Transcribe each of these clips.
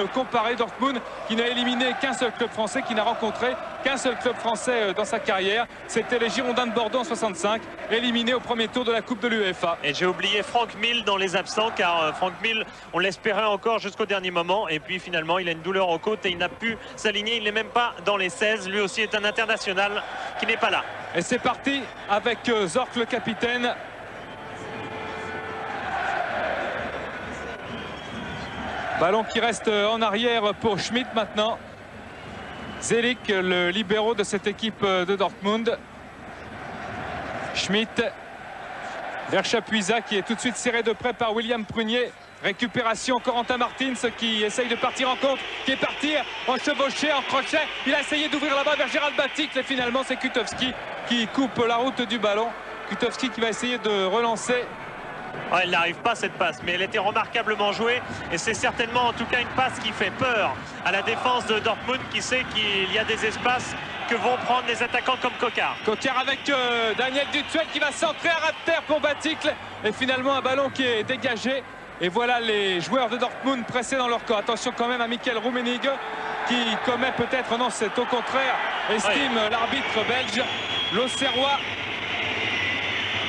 comparer Dortmund qui n'a éliminé qu'un seul club français, qui n'a rencontré qu'un seul club français dans sa carrière. C'était les Girondins de Bordeaux en 65, éliminés au premier tour de la Coupe de l'UEFA. Et j'ai oublié Franck Mill dans les absents, car Franck Mill, on l'espérait encore jusqu'au dernier moment. Et puis finalement, il a une douleur aux côtes et il n'a pu s'aligner. Il n'est même pas dans les 16. Lui aussi est un international qui n'est pas là. Et c'est parti avec Zorc, le capitaine. Ballon qui reste en arrière pour Schmidt maintenant. Zelik, le libéro de cette équipe de Dortmund. Schmidt vers Chapuisat qui est tout de suite serré de près par William Prunier. Récupération, Corentin Martins qui essaye de partir en contre, qui est parti en chevauché, en crochet. Il a essayé d'ouvrir là-bas vers Gérald Baticle et finalement c'est Kutovski qui coupe la route du ballon. Kutovski qui va essayer de relancer. Oh, elle n'arrive pas cette passe, mais elle était remarquablement jouée et c'est certainement en tout cas une passe qui fait peur à la défense de Dortmund, qui sait qu'il y a des espaces que vont prendre les attaquants comme Coquard. Coquard avec Daniel Dutuel qui va centrer à ras de terre pour Baticle et finalement un ballon qui est dégagé. Et voilà les joueurs de Dortmund pressés dans leur corps. Attention quand même à Michael Rummenigge qui commet peut-être, non c'est au contraire, estime l'arbitre belge, l'Auxerrois,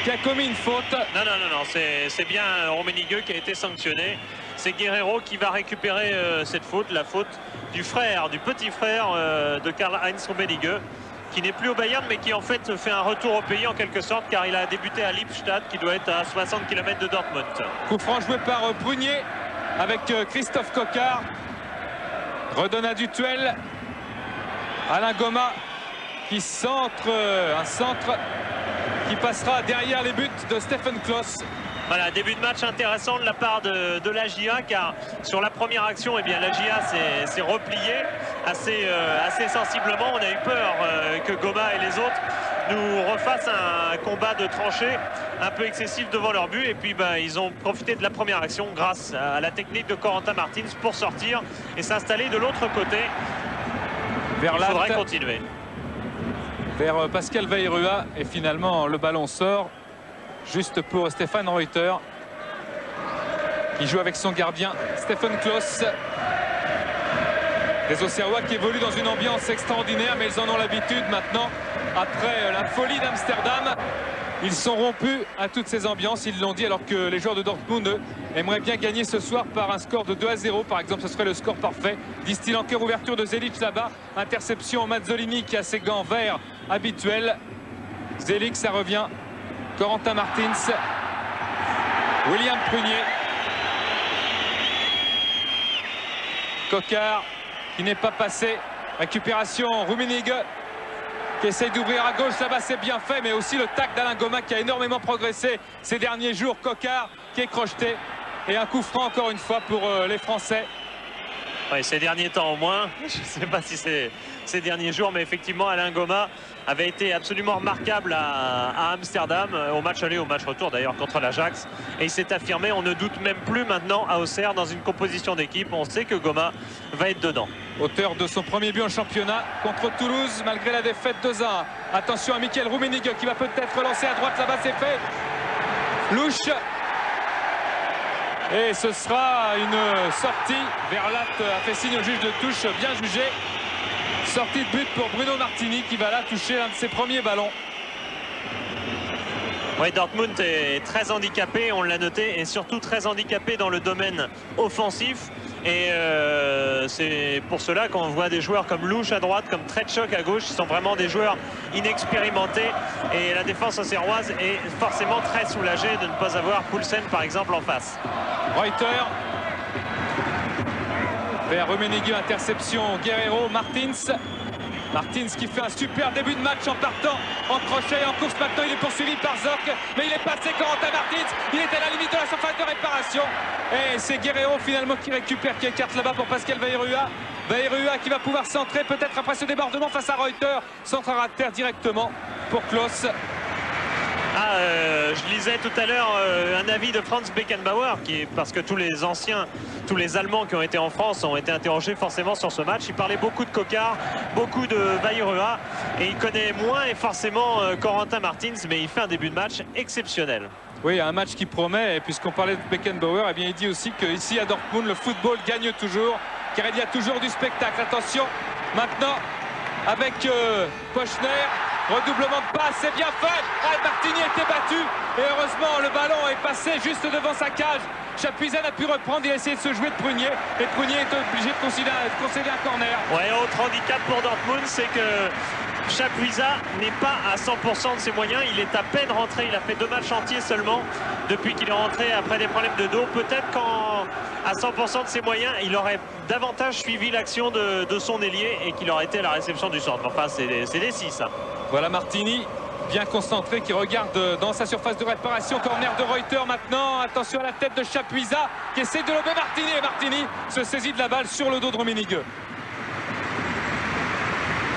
qui a commis une faute. Non, c'est bien Rummenigge qui a été sanctionné. C'est Guerreiro qui va récupérer cette faute, la faute du frère, du petit frère de Karl-Heinz Rummenigge, qui n'est plus au Bayern mais qui en fait fait un retour au pays en quelque sorte, car il a débuté à Lippstadt qui doit être à 60 km de Dortmund. Coup franc joué par Prunier avec Christophe Coquard. Redonne à Dutuel. Alain Goma qui centre, un centre qui passera derrière les buts de Stephen Klos. Voilà, début de match intéressant de la part de la GIA, car sur la première action, eh bien, la GIA s'est repliée assez sensiblement. On a eu peur que Goma et les autres nous refassent un combat de tranchées un peu excessif devant leur but. Et puis ils ont profité de la première action grâce à la technique de Corentin Martins pour sortir et s'installer de l'autre côté. Il faudrait continuer. Vers Pascal Weyrua et finalement le ballon sort juste pour Stefan Reuter qui joue avec son gardien Stephen Klos. Les Auxerrois qui évoluent dans une ambiance extraordinaire, mais ils en ont l'habitude maintenant. Après la folie d'Amsterdam, ils sont rompus à toutes ces ambiances, ils l'ont dit, alors que les joueurs de Dortmund aimeraient bien gagner ce soir par un score de 2-0 par exemple. Ce serait le score parfait. Disent-ils en cœur, ouverture de Zelik là-bas, interception Mazzolini qui a ses gants verts habituels. Zelik, ça revient. Corentin Martins, William Prunier, Coquard qui n'est pas passé. Récupération Rummenigge qui essaye d'ouvrir à gauche, là-bas c'est bien fait, mais aussi le tac d'Alain Goma qui a énormément progressé ces derniers jours. Coquard qui est crocheté et un coup franc encore une fois pour les Français. Oui, ces derniers temps au moins, je ne sais pas si c'est ces derniers jours, mais effectivement Alain Goma avait été absolument remarquable à Amsterdam, au match aller, au match retour d'ailleurs contre l'Ajax, et il s'est affirmé. On ne doute même plus maintenant à Auxerre dans une composition d'équipe. On sait que Goma va être dedans. Auteur de son premier but en championnat contre Toulouse malgré la défaite 2-1. Attention à Michael Rummenigge qui va peut-être relancer à droite, là-bas c'est fait. Louche. Et ce sera une sortie. Verlat a fait signe au juge de touche, bien jugé. Sortie de but pour Bruno Martini qui va là toucher un de ses premiers ballons. Oui, Dortmund est très handicapé, on l'a noté, et surtout très handicapé dans le domaine offensif. Et c'est pour cela qu'on voit des joueurs comme Louche à droite, comme Tretchok à gauche, qui sont vraiment des joueurs inexpérimentés. Et la défense auxerroise est forcément très soulagée de ne pas avoir Poulsen par exemple en face. Reuter vers Rummenigge, interception Guerreiro, Martins. Martins qui fait un super début de match en partant en crochet et en course. Maintenant il est poursuivi par Zorc, mais il est passé. Corentin Martins, il est à la limite de la surface de réparation et c'est Guerreiro finalement qui récupère, qui écarte là-bas pour Pascal Weyrua. Weyrua qui va pouvoir centrer peut-être après ce débordement face à Reuter. Centre à terre directement pour Klos. Je lisais tout à l'heure un avis de Franz Beckenbauer, parce que tous les Allemands qui ont été en France ont été interrogés forcément sur ce match. Il parlait beaucoup de Coquard, beaucoup de Weyrua, et il connaît moins et forcément Corentin Martins, mais il fait un début de match exceptionnel. Oui, un match qui promet, et puisqu'on parlait de Beckenbauer, eh bien, il dit aussi qu'ici à Dortmund, le football gagne toujours. car il y a toujours du spectacle. Attention, maintenant, avec Pochner, redoublement de passe, c'est bien fait. Ah, Martini était battu, et heureusement, le ballon est passé juste devant sa cage. Chapuisat n'a pu reprendre, il a essayé de se jouer de Prunier, et Prunier est obligé de concéder un corner. Ouais, autre handicap pour Dortmund, c'est que Chapuisat n'est pas à 100% de ses moyens. Il est à peine rentré, il a fait 2 matchs entiers seulement depuis qu'il est rentré après des problèmes de dos. Peut-être qu'à 100% de ses moyens, il aurait davantage suivi l'action de son ailier et qu'il aurait été à la réception du centre. Enfin, c'est des 6, ça. Voilà Martini, bien concentré, qui regarde dans sa surface de réparation. Corner de Reuter maintenant. Attention à la tête de Chapuisat qui essaie de lober Martini. Et Martini se saisit de la balle sur le dos de Rummenigge.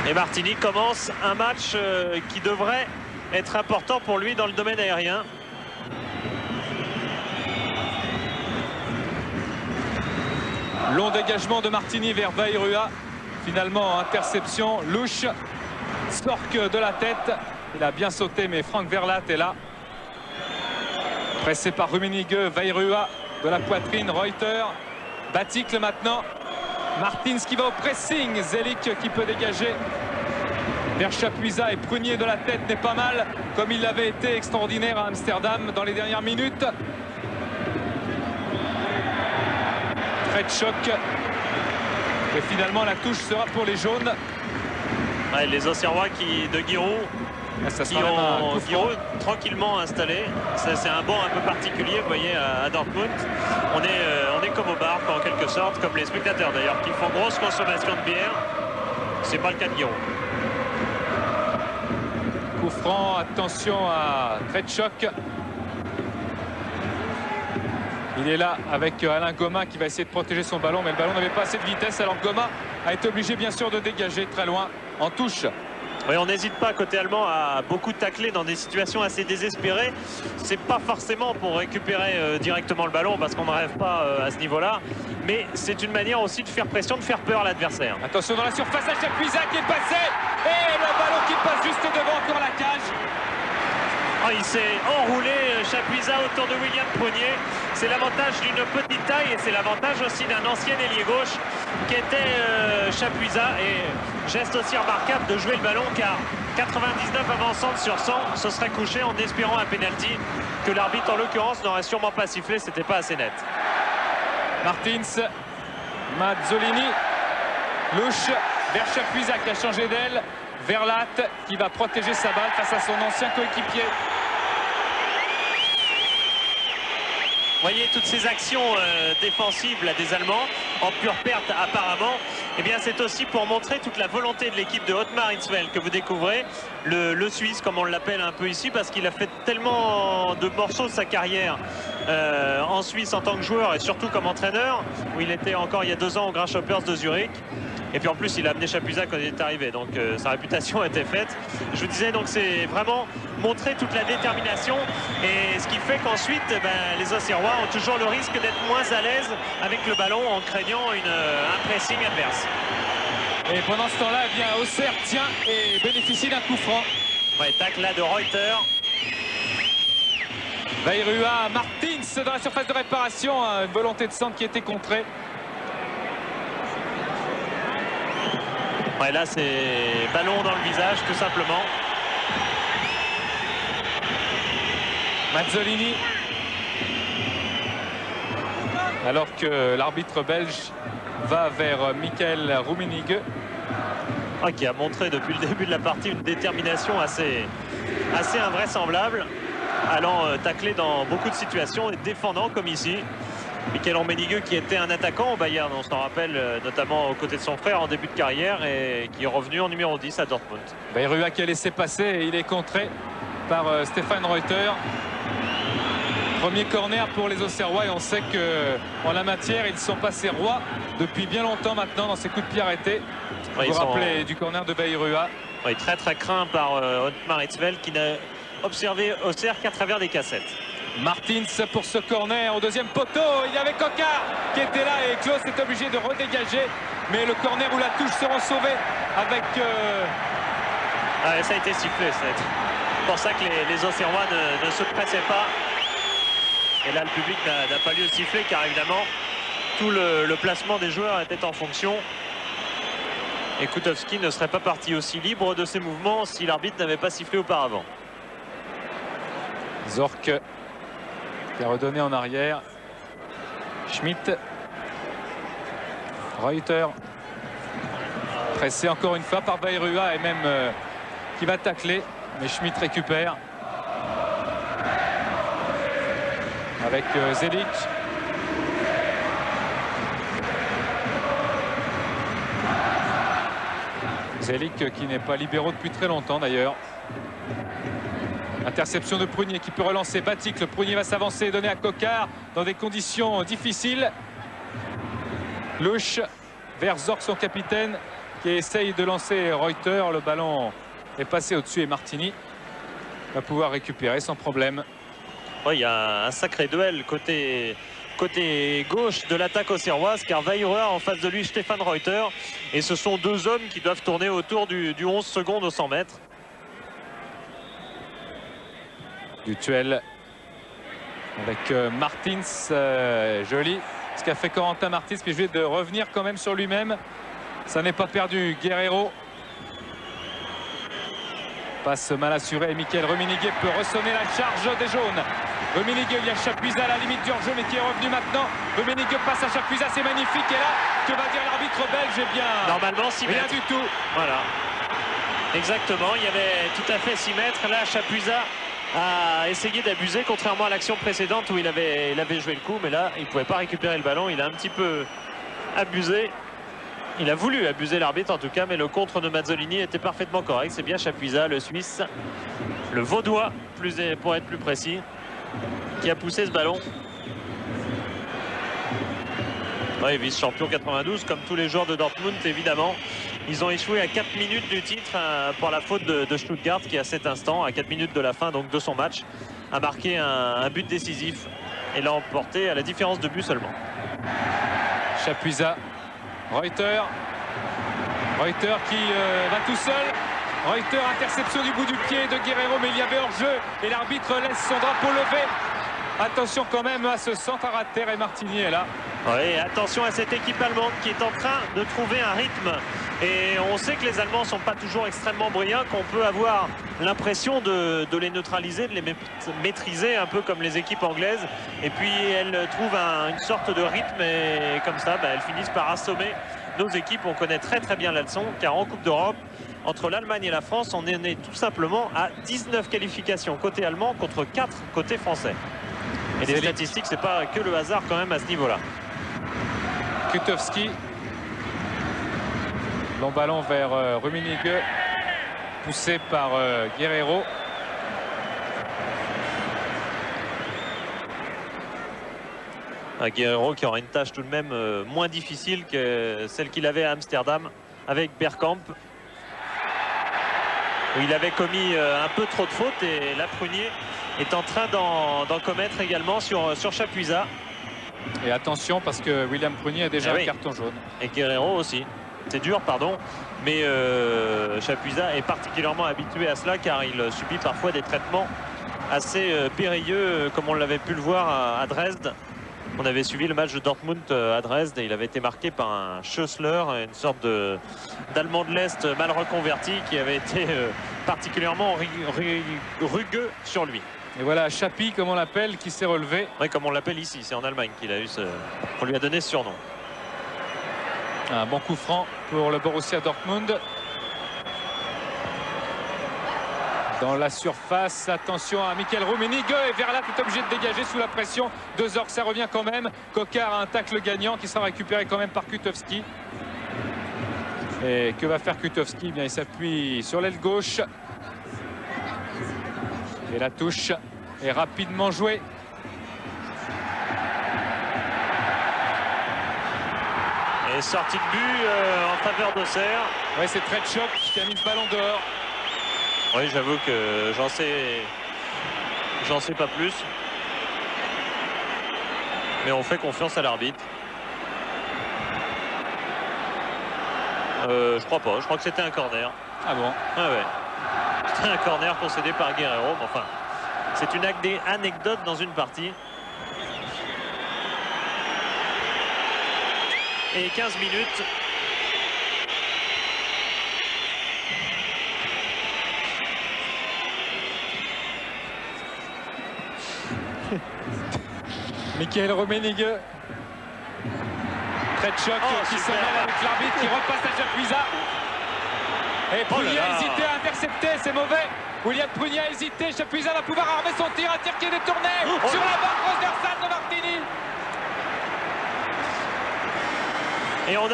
Et Martini commence un match qui devrait être important pour lui dans le domaine aérien. Long dégagement de Martini vers Bayrua. Finalement, interception, louche. Stork de la tête. Il a bien sauté, mais Frank Verlat est là. Pressé par Rummenigge, Bayrua de la poitrine, Reuter. Baticle maintenant. Martins qui va au pressing. Zelik qui peut dégager vers Chapuisat, et Prunier de la tête n'est pas mal, comme il avait été extraordinaire à Amsterdam dans les dernières minutes. Très de choc. Et finalement, la touche sera pour les jaunes. Ouais, les Auxerrois de Giroud, Ça qui sera ont un Giroud tranquillement installé. C'est un banc un peu particulier, vous voyez, à Dortmund. On est comme au bar, en quelque sorte, comme les spectateurs d'ailleurs, qui font grosse consommation de bière. C'est pas le cas de Giroud. Coup franc, attention à Kretschok. Il est là avec Alain Goma qui va essayer de protéger son ballon, mais le ballon n'avait pas assez de vitesse, alors Goma a été obligé bien sûr de dégager très loin en touche. Oui, on n'hésite pas côté allemand à beaucoup tacler dans des situations assez désespérées. C'est pas forcément pour récupérer directement le ballon, parce qu'on ne rêve pas à ce niveau-là, mais c'est une manière aussi de faire pression, de faire peur à l'adversaire. Attention dans la surface à Chapuisat qui est passé, et le ballon qui passe juste devant encore la cage. Oh, il s'est enroulé, Chapuisat, autour de William Prunier. C'est l'avantage d'une petite taille, et c'est l'avantage aussi d'un ancien ailier gauche qui était Chapuisat. Et geste aussi remarquable de jouer le ballon, car 99 avançantes sur 100 se serait couché en espérant un pénalty que l'arbitre en l'occurrence n'aurait sûrement pas sifflé, c'était pas assez net. Martins, Mazzolini, louche vers Chapuisat qui a changé d'aile. Verlat qui va protéger sa balle face à son ancien coéquipier. Vous voyez toutes ces actions défensives là, des Allemands, en pure perte apparemment, eh bien c'est aussi pour montrer toute la volonté de l'équipe de Otmar Hitzfeld que vous découvrez, le Suisse comme on l'appelle un peu ici, parce qu'il a fait tellement de morceaux de sa carrière en Suisse en tant que joueur et surtout comme entraîneur, où il était encore il y a 2 ans au Grasshoppers de Zurich. Et puis en plus il a amené Chapuisat quand il est arrivé, donc sa réputation était faite. Je vous disais, donc c'est vraiment montrer toute la détermination, et ce qui fait qu'ensuite les Auxerrois ont toujours le risque d'être moins à l'aise avec le ballon en craignant un pressing adverse. Et pendant ce temps-là, eh bien, Auxerre tient et bénéficie d'un coup franc. Ouais, tacle là de Reuter. Bayrua, Martins dans la surface de réparation, une volonté de centre qui était contrée. Ouais, là c'est ballon dans le visage tout simplement. Mazzolini. Alors que l'arbitre belge va vers Michael Rummenigge. Qui a montré depuis le début de la partie une détermination assez invraisemblable, allant tacler dans beaucoup de situations et défendant comme ici. Michael Rummenigge qui était un attaquant au Bayern, on s'en rappelle, notamment aux côtés de son frère en début de carrière, et qui est revenu en numéro 10 à Dortmund. Bayrua qui a laissé passer, et il est contré par Stefan Reuter. Premier corner pour les Auxerrois, et on sait qu'en la matière ils sont passés rois depuis bien longtemps maintenant dans ces coups de pied arrêtés. Vous vous rappelez du corner de Bayrua. Oui, très craint par Otmar Hitzfeld, qui n'a observé Auxerre qu'à travers des cassettes. Martins pour ce corner au deuxième poteau. Il y avait Coquart qui était là, et Klaus est obligé de redégager. Mais le corner ou la touche seront sauvés avec... ça a été sifflé. C'est pour ça que les Auxerrois ne se pressaient pas. Et là, le public n'a pas lieu de siffler, car évidemment, tout le placement des joueurs était en fonction. Et Kutovski ne serait pas parti aussi libre de ses mouvements si l'arbitre n'avait pas sifflé auparavant. Zorc qui a redonné en arrière. Schmitt. Reuter. Pressé encore une fois par Bayrua et même qui va tacler. Mais Schmitt récupère. Avec Zelic. Zelic qui n'est pas libéraux depuis très longtemps d'ailleurs. Interception de Prunier qui peut relancer Batic. Le Prunier va s'avancer et donner à Coquard dans des conditions difficiles. Louche vers Zorc, son capitaine, qui essaye de lancer Reuter. Le ballon est passé au-dessus et Martini va pouvoir récupérer sans problème. Il y a un sacré duel côté gauche de l'attaque auxerroise, car Weyrauch en face de lui Stefan Reuter, et ce sont deux hommes qui doivent tourner autour du 11 secondes au 100 mètres. Du duel avec Martins, joli ce qu'a fait Corentin Martins, puis je vais de revenir quand même sur lui-même. Ça n'est pas perdu. Guerreiro passe mal assuré et Mickaël Rummenigge peut ressonner la charge des jaunes. Rummenigge, il y a Chapuisat à la limite du hors-jeu mais qui est revenu maintenant. Rummenigge passe à Chapuisat, c'est magnifique, et là que va dire l'arbitre belge? Eh bien normalement 6 mètres. Rien du tout. Voilà, exactement, il y avait tout à fait 6 mètres. Là Chapuisat a essayé d'abuser, contrairement à l'action précédente où il avait joué le coup, mais là il ne pouvait pas récupérer le ballon. Il a un petit peu abusé. Il a voulu abuser l'arbitre en tout cas, mais le contre de Mazzolini était parfaitement correct. C'est bien Chapuisat, le Suisse, le Vaudois pour être plus précis, qui a poussé ce ballon. Ouais, vice-champion 92 comme tous les joueurs de Dortmund évidemment. Ils ont échoué à 4 minutes du titre pour la faute de Stuttgart qui à cet instant, à 4 minutes de la fin donc de son match, a marqué un but décisif et l'a emporté à la différence de but seulement. Chapuisat, Reuter qui va tout seul. Reuter, interception du bout du pied de Guerreiro, mais il y avait hors-jeu et l'arbitre laisse son drapeau levé. Attention quand même à ce centre à terre et Martini est là. Oui, attention à cette équipe allemande qui est en train de trouver un rythme. Et on sait que les Allemands ne sont pas toujours extrêmement brillants, qu'on peut avoir l'impression de les neutraliser, de les maîtriser un peu comme les équipes anglaises. Et puis elles trouvent une sorte de rythme et comme ça, elles finissent par assommer nos équipes. On connaît très très bien la leçon, car en Coupe d'Europe, entre l'Allemagne et la France, on est né tout simplement à 19 qualifications côté allemand contre 4 côté français. Et les statistiques, c'est pas que le hasard quand même à ce niveau-là. Kutovski. Long ballon vers Rummenigge, poussé par Guerreiro. Guerreiro qui aura une tâche tout de même moins difficile que celle qu'il avait à Amsterdam avec Bergkamp, où il avait commis un peu trop de fautes, et là Prunier est en train d'en commettre également sur Chapuisat. Et attention parce que William Prunier a déjà un carton jaune. Et Guerreiro aussi. C'est dur, pardon, mais Chapuisat est particulièrement habitué à cela, car il subit parfois des traitements assez périlleux, comme on l'avait pu le voir à Dresde. On avait suivi le match de Dortmund à Dresde et il avait été marqué par un Schössler, une sorte d'Allemand de l'Est mal reconverti, qui avait été particulièrement rugueux sur lui. Et voilà Chapi, comme on l'appelle, qui s'est relevé. Oui, comme on l'appelle ici, c'est en Allemagne qu'il a eu on lui a donné ce surnom. Un bon coup franc pour le Borussia Dortmund. Dans la surface, attention à Mickaël Rummenigge, et Verlat est obligé de dégager sous la pression de Zorc. Ça revient quand même. Coquard a un tacle gagnant qui sera récupéré quand même par Kutovski. Et que va faire Kutovski? Bien, il s'appuie sur l'aile gauche. Et la touche est rapidement jouée. Et sortie de but en faveur d'Auxerre. Oui, c'est Tretchok qui a mis le ballon dehors. Oui, j'avoue que j'en sais pas plus. Mais on fait confiance à l'arbitre. Je crois pas. Je crois que c'était un corner. Ah bon? Ah ouais. C'était un corner concédé par Guerreiro. Mais enfin, c'est une anecdote dans une partie. et 15 minutes. Michael Rummenigge. Tretchok qui se mêle avec l'arbitre, qui repasse à Chapuisat. Et Prunier a hésité à intercepter, c'est mauvais. William Prunier a hésité, Chapuisat va pouvoir armer son tir, un tir qui est détourné sur la barre transversale de Martini. Et on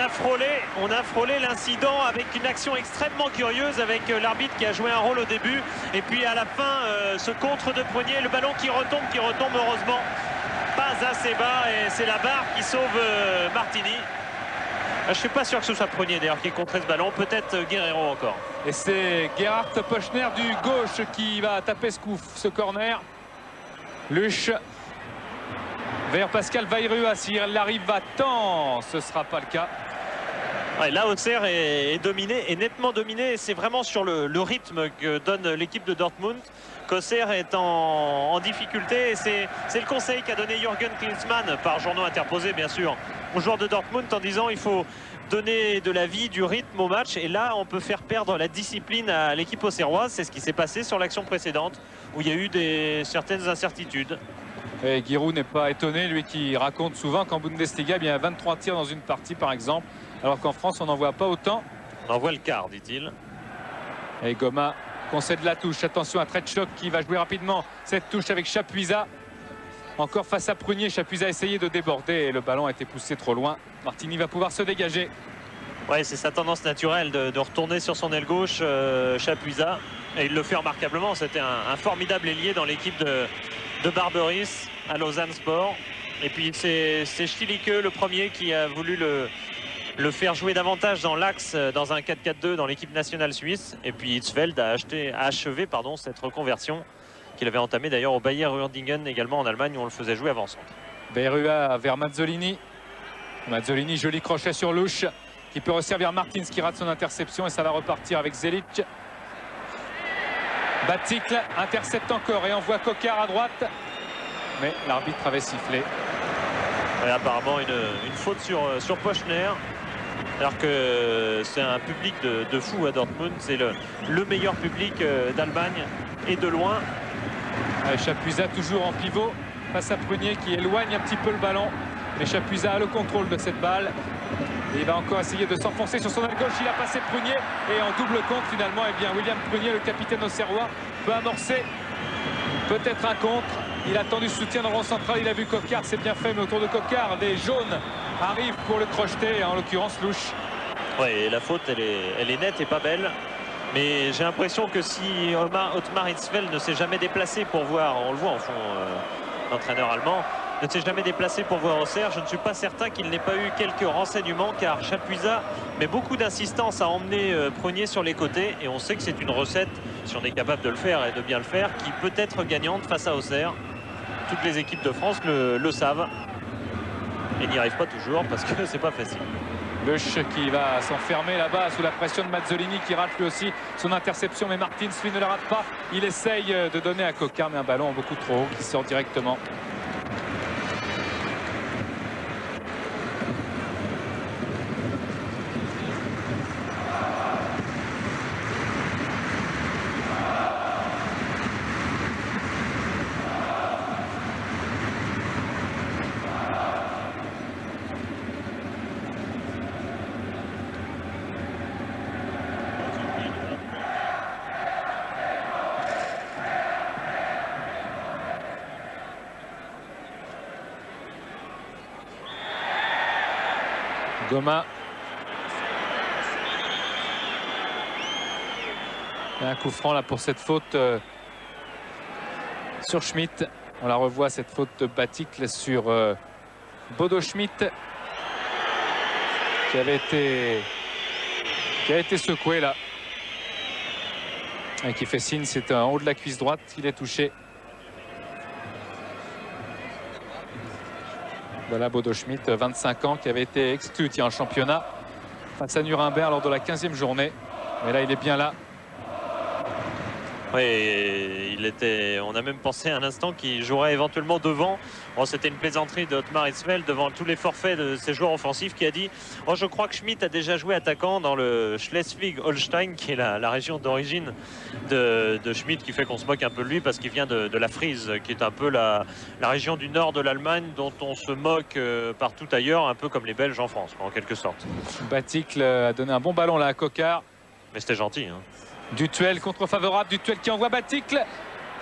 a frôlé l'incident avec une action extrêmement curieuse avec l'arbitre qui a joué un rôle au début. Et puis à la fin, ce contre de Prunier, le ballon qui retombe heureusement pas assez bas. Et c'est la barre qui sauve Martini. Je ne suis pas sûr que ce soit Prunier d'ailleurs qui ait contré ce ballon, peut-être Guerrero encore. Et c'est Gerhard Pochner du gauche qui va taper ce corner. Luche vers Pascal Vairua, si elle arrive à temps, ce ne sera pas le cas. Ouais, là, Auxerre est dominé, est nettement dominé. C'est vraiment sur le rythme que donne l'équipe de Dortmund qu'Auxerre est en difficulté. Et c'est le conseil qu'a donné Jürgen Klinsmann, par journaux interposés bien sûr, aux joueurs de Dortmund en disant il faut donner de la vie, du rythme au match. Et là, on peut faire perdre la discipline à l'équipe auxerroise. C'est ce qui s'est passé sur l'action précédente où il y a eu certaines incertitudes. Et Giroud n'est pas étonné, lui qui raconte souvent qu'en Bundesliga, il y a 23 tirs dans une partie par exemple, alors qu'en France on n'en voit pas autant. On en voit le quart, dit-il. Et Goma concède la touche, attention à Tretchok qui va jouer rapidement cette touche avec Chapuisat. Encore face à Prunier, Chapuisat a essayé de déborder et le ballon a été poussé trop loin. Martini va pouvoir se dégager. Ouais, c'est sa tendance naturelle de retourner sur son aile gauche, Chapuisat. Et il le fait remarquablement, c'était un formidable ailier dans l'équipe de Barberis à Lausanne Sport. Et puis c'est Stilicke le premier qui a voulu le faire jouer davantage dans l'axe, dans un 4-4-2 dans l'équipe nationale suisse. Et puis Hitzfeld a achevé cette reconversion qu'il avait entamée d'ailleurs au Bayer Uerdingen également en Allemagne où on le faisait jouer avant-centre. Vairua vers Mazzolini. Mazzolini, joli crochet sur Louche qui peut resservir Martins qui rate son interception et ça va repartir avec Zelic. Baticle intercepte encore et envoie Coquard à droite. Mais l'arbitre avait sifflé. Ouais, apparemment une faute sur Pochner. Alors que c'est un public de fou à Dortmund. C'est le meilleur public d'Allemagne et de loin. Chapuisat toujours en pivot face à Prunier qui éloigne un petit peu le ballon. Mais Chapuisat a le contrôle de cette balle. Et il va encore essayer de s'enfoncer sur son aile gauche. Il a passé Prunier et en double compte finalement, eh bien, William Prunier, le capitaine auxerrois, peut amorcer peut-être un contre. Il a tendu soutien dans le rond central. Il a vu Coquard, c'est bien fait, mais autour de Coquard, les jaunes arrivent pour le crocheter, en l'occurrence Louche. Oui, la faute, elle est nette et pas belle. Mais j'ai l'impression que si Ottmar Hitzfeld ne s'est jamais déplacé pour voir, on le voit en fond, l'entraîneur allemand, ne s'est jamais déplacé pour voir Auxerre, je ne suis pas certain qu'il n'ait pas eu quelques renseignements car Chapuisat met beaucoup d'insistance à emmener Prunier sur les côtés et on sait que c'est une recette, si on est capable de le faire et de bien le faire, qui peut être gagnante face à Auxerre. Toutes les équipes de France le savent et n'y arrivent pas toujours parce que c'est pas facile. Louche qui va s'enfermer là-bas sous la pression de Mazzolini qui rate lui aussi son interception, mais Martins lui ne la rate pas. Il essaye de donner à Coquard mais un ballon beaucoup trop haut qui sort directement. Goma. Et un coup franc là pour cette faute sur Schmitt. On la revoit cette faute de Baticle sur Bodo Schmitt qui avait été secoué là. Et qui fait signe, c'est en haut de la cuisse droite qu'il est touché. Voilà Bodo Schmitt, 25 ans, qui avait été exclu en championnat face à Nuremberg lors de la 15e journée. Mais là, il est bien là. Oui, on a même pensé à un instant qu'il jouerait éventuellement devant. Bon, c'était une plaisanterie de Otmar Hitzfeld devant tous les forfaits de ses joueurs offensifs qui a dit oh, je crois que Schmitt a déjà joué attaquant dans le Schleswig-Holstein, qui est la région d'origine de Schmitt, qui fait qu'on se moque un peu de lui parce qu'il vient de la Frise, qui est un peu la région du nord de l'Allemagne dont on se moque partout ailleurs, un peu comme les Belges en France, en quelque sorte. Baticle a donné un bon ballon là à Coquard. Mais c'était gentil. Hein. Dutuel contre-favorable, Dutuel qui envoie Baticle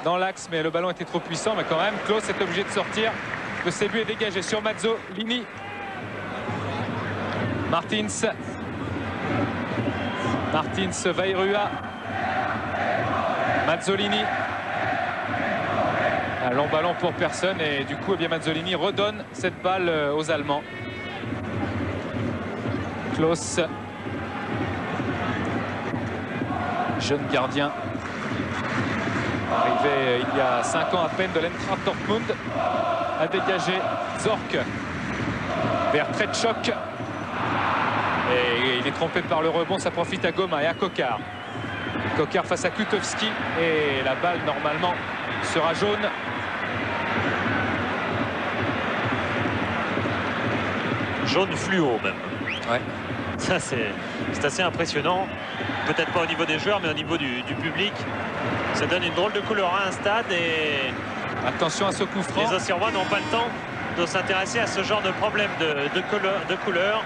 dans l'axe, mais le ballon était trop puissant. Mais quand même, Klose est obligé de sortir. Le Sébu est dégagé sur Mazzolini. Martins, Vairua, Mazzolini. Un long ballon pour personne et du coup, eh bien, Mazzolini redonne cette balle aux Allemands. Klose, jeune gardien, arrivé il y a 5 ans à peine de l'Eintracht Dortmund, a dégagé Zorc vers Tretchok. Et il est trompé par le rebond, ça profite à Goma et à Coquard. Coquard face à Kutowski et la balle normalement sera jaune. Jaune fluo même. Ouais. Ça c'est assez impressionnant. Peut-être pas au niveau des joueurs, mais au niveau du public. Ça donne une drôle de couleur à un stade et attention à ce coup franc. Les Auxerrois n'ont pas le temps de s'intéresser à ce genre de problème de couleur.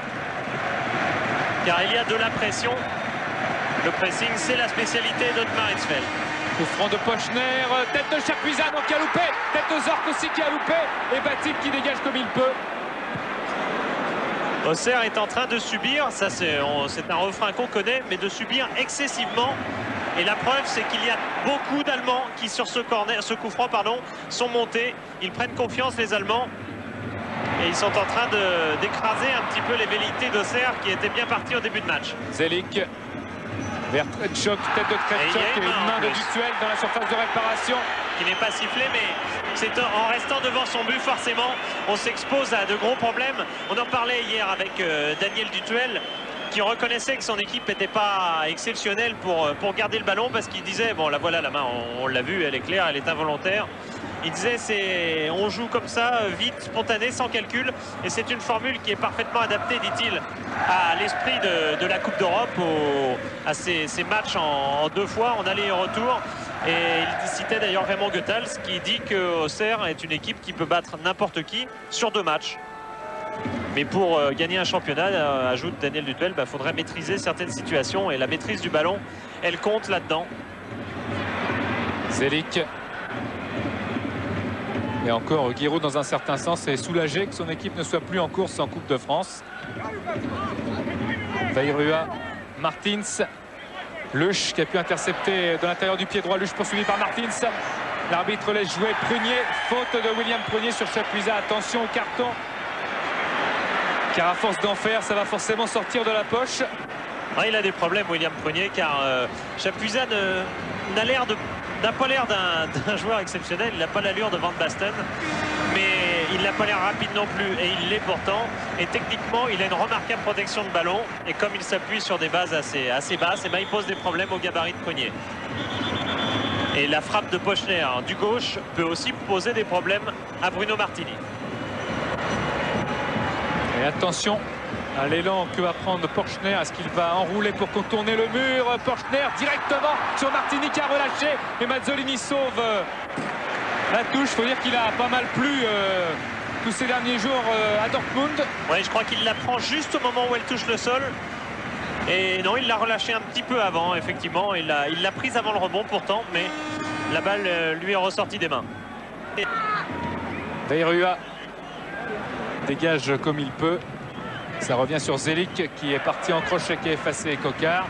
Car il y a de la pression. Le pressing, c'est la spécialité d'Otmar Hitzfeld. Coup franc de Pochner, tête de Chapuisat qui a loupé, tête de Zorc aussi qui a loupé, et Batik qui dégage comme il peut. Auxerre est en train de subir, ça c'est un refrain qu'on connaît, mais de subir excessivement. Et la preuve, c'est qu'il y a beaucoup d'Allemands qui, sur ce coup franc, sont montés. Ils prennent confiance, les Allemands. Et ils sont en train d'écraser un petit peu les velléités d'Auxerre qui étaient bien partis au début de match. Zelik vers Tretchok, tête de Tretchok et une main de Dutuel dans la surface de réparation. Qui n'est pas sifflé, mais c'est en restant devant son but, forcément, on s'expose à de gros problèmes. On en parlait hier avec Daniel Dutuel, qui reconnaissait que son équipe n'était pas exceptionnelle pour garder le ballon, parce qu'il disait, bon là voilà la main, on l'a vu, elle est claire, elle est involontaire. Il disait, on joue comme ça, vite, spontané, sans calcul. Et c'est une formule qui est parfaitement adaptée, dit-il, à l'esprit de la Coupe d'Europe, à ces matchs en 2 fois, en aller et retour. Et il citait d'ailleurs Raymond Goethals, qui dit que Auxerre est une équipe qui peut battre n'importe qui sur 2 matchs. Mais pour gagner un championnat, ajoute Daniel Dutuel, il faudrait maîtriser certaines situations. Et la maîtrise du ballon, elle compte là-dedans. Zelik. Et encore, Giroud, dans un certain sens, est soulagé que son équipe ne soit plus en course en Coupe de France. Vairua, Martins, Luch qui a pu intercepter de l'intérieur du pied droit. Luch poursuivi par Martins. L'arbitre laisse jouer Prunier. Faute de William Prunier sur Chapuisat. Attention au carton. Car à force d'en faire, ça va forcément sortir de la poche. Ah, il a des problèmes, William Prunier, car Chapuisat n'a pas l'air d'un joueur exceptionnel. Il n'a pas l'allure de Van Basten, mais il n'a pas l'air rapide non plus, et il l'est pourtant. Et techniquement, il a une remarquable protection de ballon, et comme il s'appuie sur des bases assez basses, et il pose des problèmes au gabarit de Prunier. Et la frappe de Pochner du gauche peut aussi poser des problèmes à Bruno Martini. Et attention à l'élan que va prendre Pochner. Est-ce qu'il va enrouler pour contourner le mur? Pochner directement sur Martini qui a relâché. Et Mazzolini sauve la touche. Il faut dire qu'il a pas mal plu tous ces derniers jours à Dortmund. Oui, je crois qu'il la prend juste au moment où elle touche le sol. Et non, il l'a relâché un petit peu avant, effectivement. Il l'a prise avant le rebond pourtant, mais la balle lui est ressortie des mains. Vairua dégage comme il peut. Ça revient sur Zelik qui est parti en crochet, qui a effacé Coquard.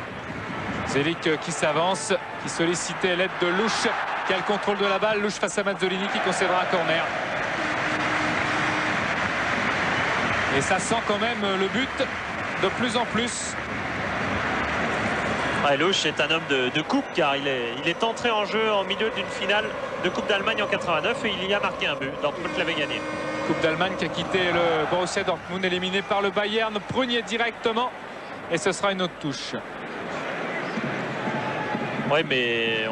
Zelik qui s'avance, qui sollicitait l'aide de Luch, qui a le contrôle de la balle. Luch face à Mazzolini qui concédera un corner. Et ça sent quand même le but de plus en plus. Ouais, Luch est un homme de coupe, car il est entré en jeu en milieu d'une finale de Coupe d'Allemagne en 89 et il y a marqué un but. Dortmund l'avait gagné. Coupe d'Allemagne qui a quitté le Borussia Dortmund, éliminé par le Bayern. Prunier directement et ce sera une autre touche. Oui, mais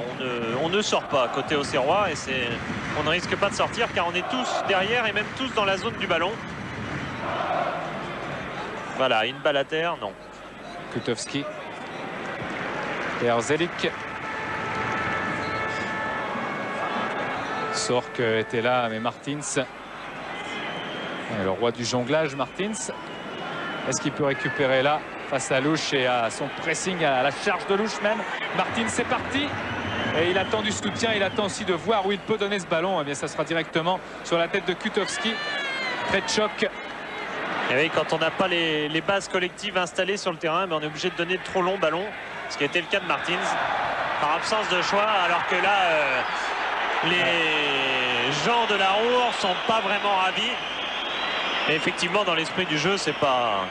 on ne sort pas côté Auxerrois et on ne risque pas de sortir car on est tous derrière et même tous dans la zone du ballon. Voilà, une balle à terre, non. Kutowski. Et Erzelik. Sork était là, mais Martins. Et le roi du jonglage, Martins. Est-ce qu'il peut récupérer là face à Louche et à son pressing, à la charge de Louche même? Martins, c'est parti. Et il attend du soutien, il attend aussi de voir où il peut donner ce ballon. Eh bien, ça sera directement sur la tête de Kutowski. Tretchok. Et oui, quand on n'a pas les bases collectives installées sur le terrain, on est obligé de donner de trop longs ballons, ce qui a été le cas de Martins, par absence de choix, alors que là, les gens de la Roure sont pas vraiment ravis. Et effectivement, dans l'esprit du jeu, c'est pas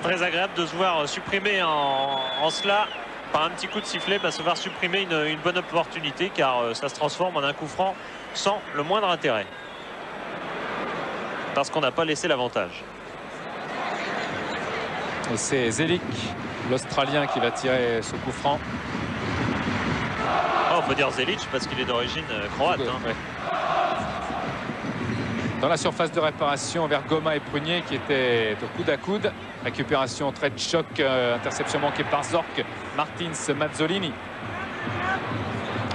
très agréable de se voir supprimer en cela, par un petit coup de sifflet, se voir supprimer une bonne opportunité, car ça se transforme en un coup franc sans le moindre intérêt. Parce qu'on n'a pas laissé l'avantage. Et c'est Zelik, l'Australien, qui va tirer ce coup franc. Oh, on peut dire Zelic parce qu'il est d'origine croate. Ouais. Dans la surface de réparation vers Goma et Prunier qui étaient au coude à coude. Récupération très de choc, interception manquée par Zorc, Martins, Mazzolini.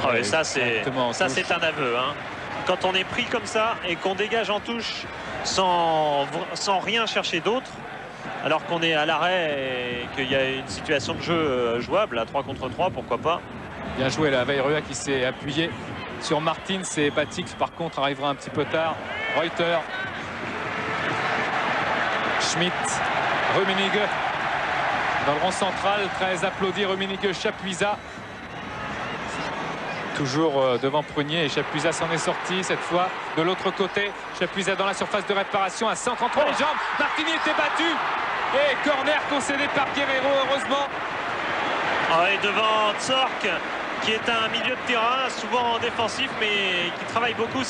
Oh, et ça c'est un aveu. Hein. Quand on est pris comme ça et qu'on dégage en touche sans rien chercher d'autre, alors qu'on est à l'arrêt et qu'il y a une situation de jeu jouable à 3 contre 3, pourquoi pas. Bien joué la Veirua qui s'est appuyé sur Martins et Batix par contre arrivera un petit peu tard. Reuter, Schmidt, Rummenigge dans le rond central, très applaudi. Rummenigge, Chapuisat toujours devant Prunier et Chapuisat s'en est sorti cette fois de l'autre côté. Chapuisat dans la surface de réparation à 133 les jambes. Martini était battu et corner concédé par Guerrero heureusement. Et devant Zorc qui est un milieu de terrain souvent défensif mais qui travaille beaucoup.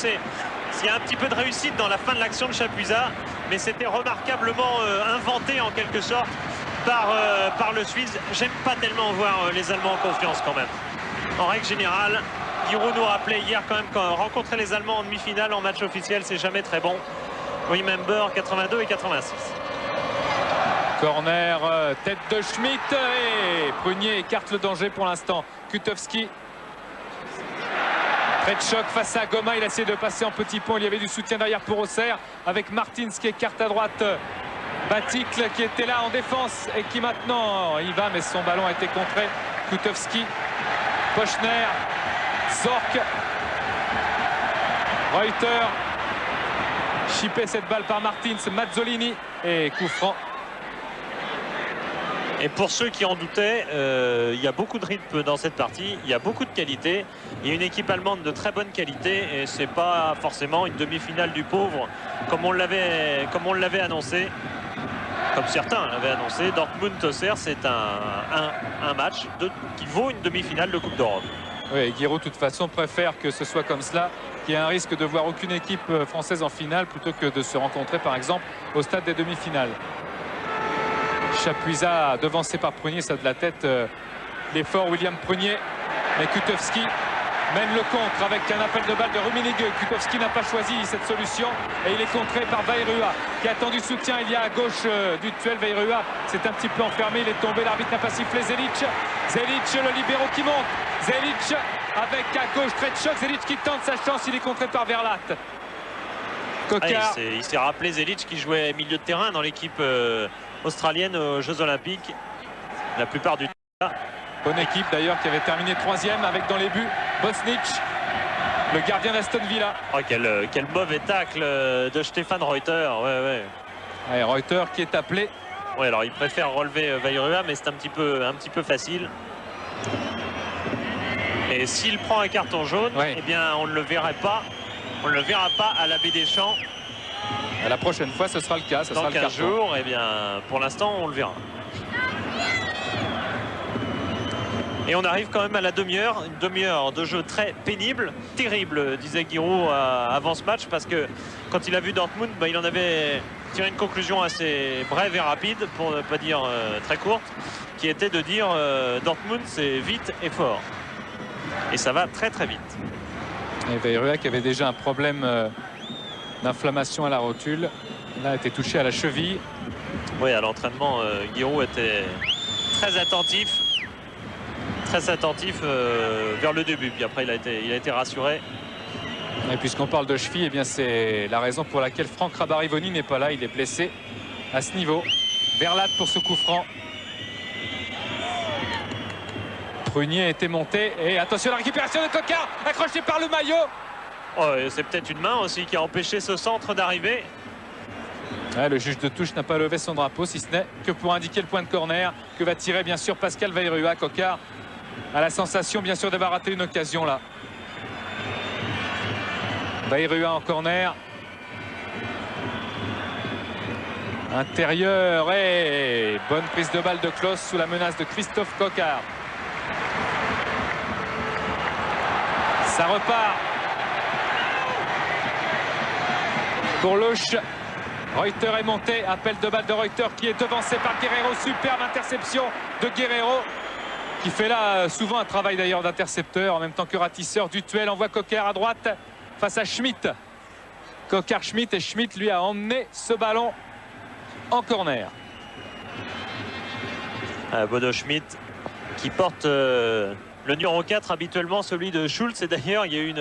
Il y a un petit peu de réussite dans la fin de l'action de Chapuisat, mais c'était remarquablement inventé en quelque sorte par le Suisse. J'aime pas tellement voir les Allemands en confiance quand même. En règle générale, Giroud nous rappelait hier quand même quand rencontrer les Allemands en demi-finale en match officiel, c'est jamais très bon. Remember 82 et 86. Corner, tête de Schmidt et Prunier écarte le danger pour l'instant. Kutowski. Tretchok face à Goma, il a essayé de passer en petit pont, il y avait du soutien derrière pour Auxerre avec Martins qui écarte à droite. Baticle qui était là en défense et qui maintenant y va mais son ballon a été contré. Kutowski, Pochner, Zorc, Reuter, chippé cette balle par Martins, Mazzolini et coup franc. Et pour ceux qui en doutaient, il y a beaucoup de rythme dans cette partie, il y a beaucoup de qualité. Il y a une équipe allemande de très bonne qualité et c'est pas forcément une demi-finale du pauvre comme on l'avait annoncé, comme certains l'avaient annoncé. Dortmund-Auxerre, c'est un match qui vaut une demi-finale de Coupe d'Europe. Oui, Giroud, de toute façon, préfère que ce soit comme cela, qu'il y ait un risque de voir aucune équipe française en finale plutôt que de se rencontrer, par exemple, au stade des demi-finales. Chapuisat devancé par Prunier, ça de la tête. L'effort William Prunier. Mais Kutowski mène le contre avec un appel de balle de Rummenigge. Kutowski n'a pas choisi cette solution et il est contré par Veirua qui attend du soutien. Il y a à gauche du duel Veirua. C'est un petit peu enfermé. Il est tombé. L'arbitre n'a pas sifflé. Zelic, le libéro qui monte. Zelic avec à gauche Tretchok. Zelic qui tente sa chance. Il est contré par Verlat. Il s'est rappelé Zelic qui jouait milieu de terrain dans l'équipe australienne aux Jeux Olympiques la plupart du temps. Bonne équipe d'ailleurs qui avait terminé 3e avec dans les buts Bosnich, le gardien d'Aston Villa. Oh, quel mauvais tacle de Stefan Reuter. Ouais, Reuter qui est appelé. Ouais, alors il préfère relever Veirua mais c'est un petit peu facile. Et s'il prend un carton jaune, eh bien on ne le verra pas. On ne le verra pas à la Baie des Champs. La prochaine fois, ce sera le cas. Dans 15 jours, eh bien, pour l'instant, on le verra. Et on arrive quand même à la demi-heure. Une demi-heure de jeu très pénible. Terrible, disait Giroud avant ce match. Parce que quand il a vu Dortmund, il en avait tiré une conclusion assez brève et rapide, pour ne pas dire très courte, qui était de dire Dortmund, c'est vite et fort. Et ça va très très vite. Et Weyrua qui avait déjà un problème d'inflammation à la rotule. Là, a été touché à la cheville. Oui, à l'entraînement, Giroud était très attentif. Très attentif vers le début. Puis après, il a été rassuré. Et puisqu'on parle de cheville, eh bien c'est la raison pour laquelle Franck Rabarivoni n'est pas là. Il est blessé à ce niveau. Verlat pour ce coup franc. Prunier était monté. Et attention à la récupération de Coquard, accroché par le maillot. Oh, c'est peut-être une main aussi qui a empêché ce centre d'arriver. Ouais, le juge de touche n'a pas levé son drapeau, si ce n'est que pour indiquer le point de corner que va tirer bien sûr Pascal Weyrua. Coquard a la sensation bien sûr d'avoir raté une occasion là. Weyrua en corner. Intérieur et bonne prise de balle de Klose sous la menace de Christophe Coquard. Ça repart pour Louche. Reuter est monté, appel de balle de Reuter qui est devancé par Guerreiro. Superbe interception de Guerreiro qui fait là souvent un travail d'ailleurs d'intercepteur en même temps que ratisseur. Dutuel envoie Coquard à droite face à Schmitt. Coquard-Schmitt et Schmitt lui a emmené ce ballon en corner. Bodo Schmitt qui porte le numéro 4 habituellement, celui de Schultz. Et d'ailleurs, il y a eu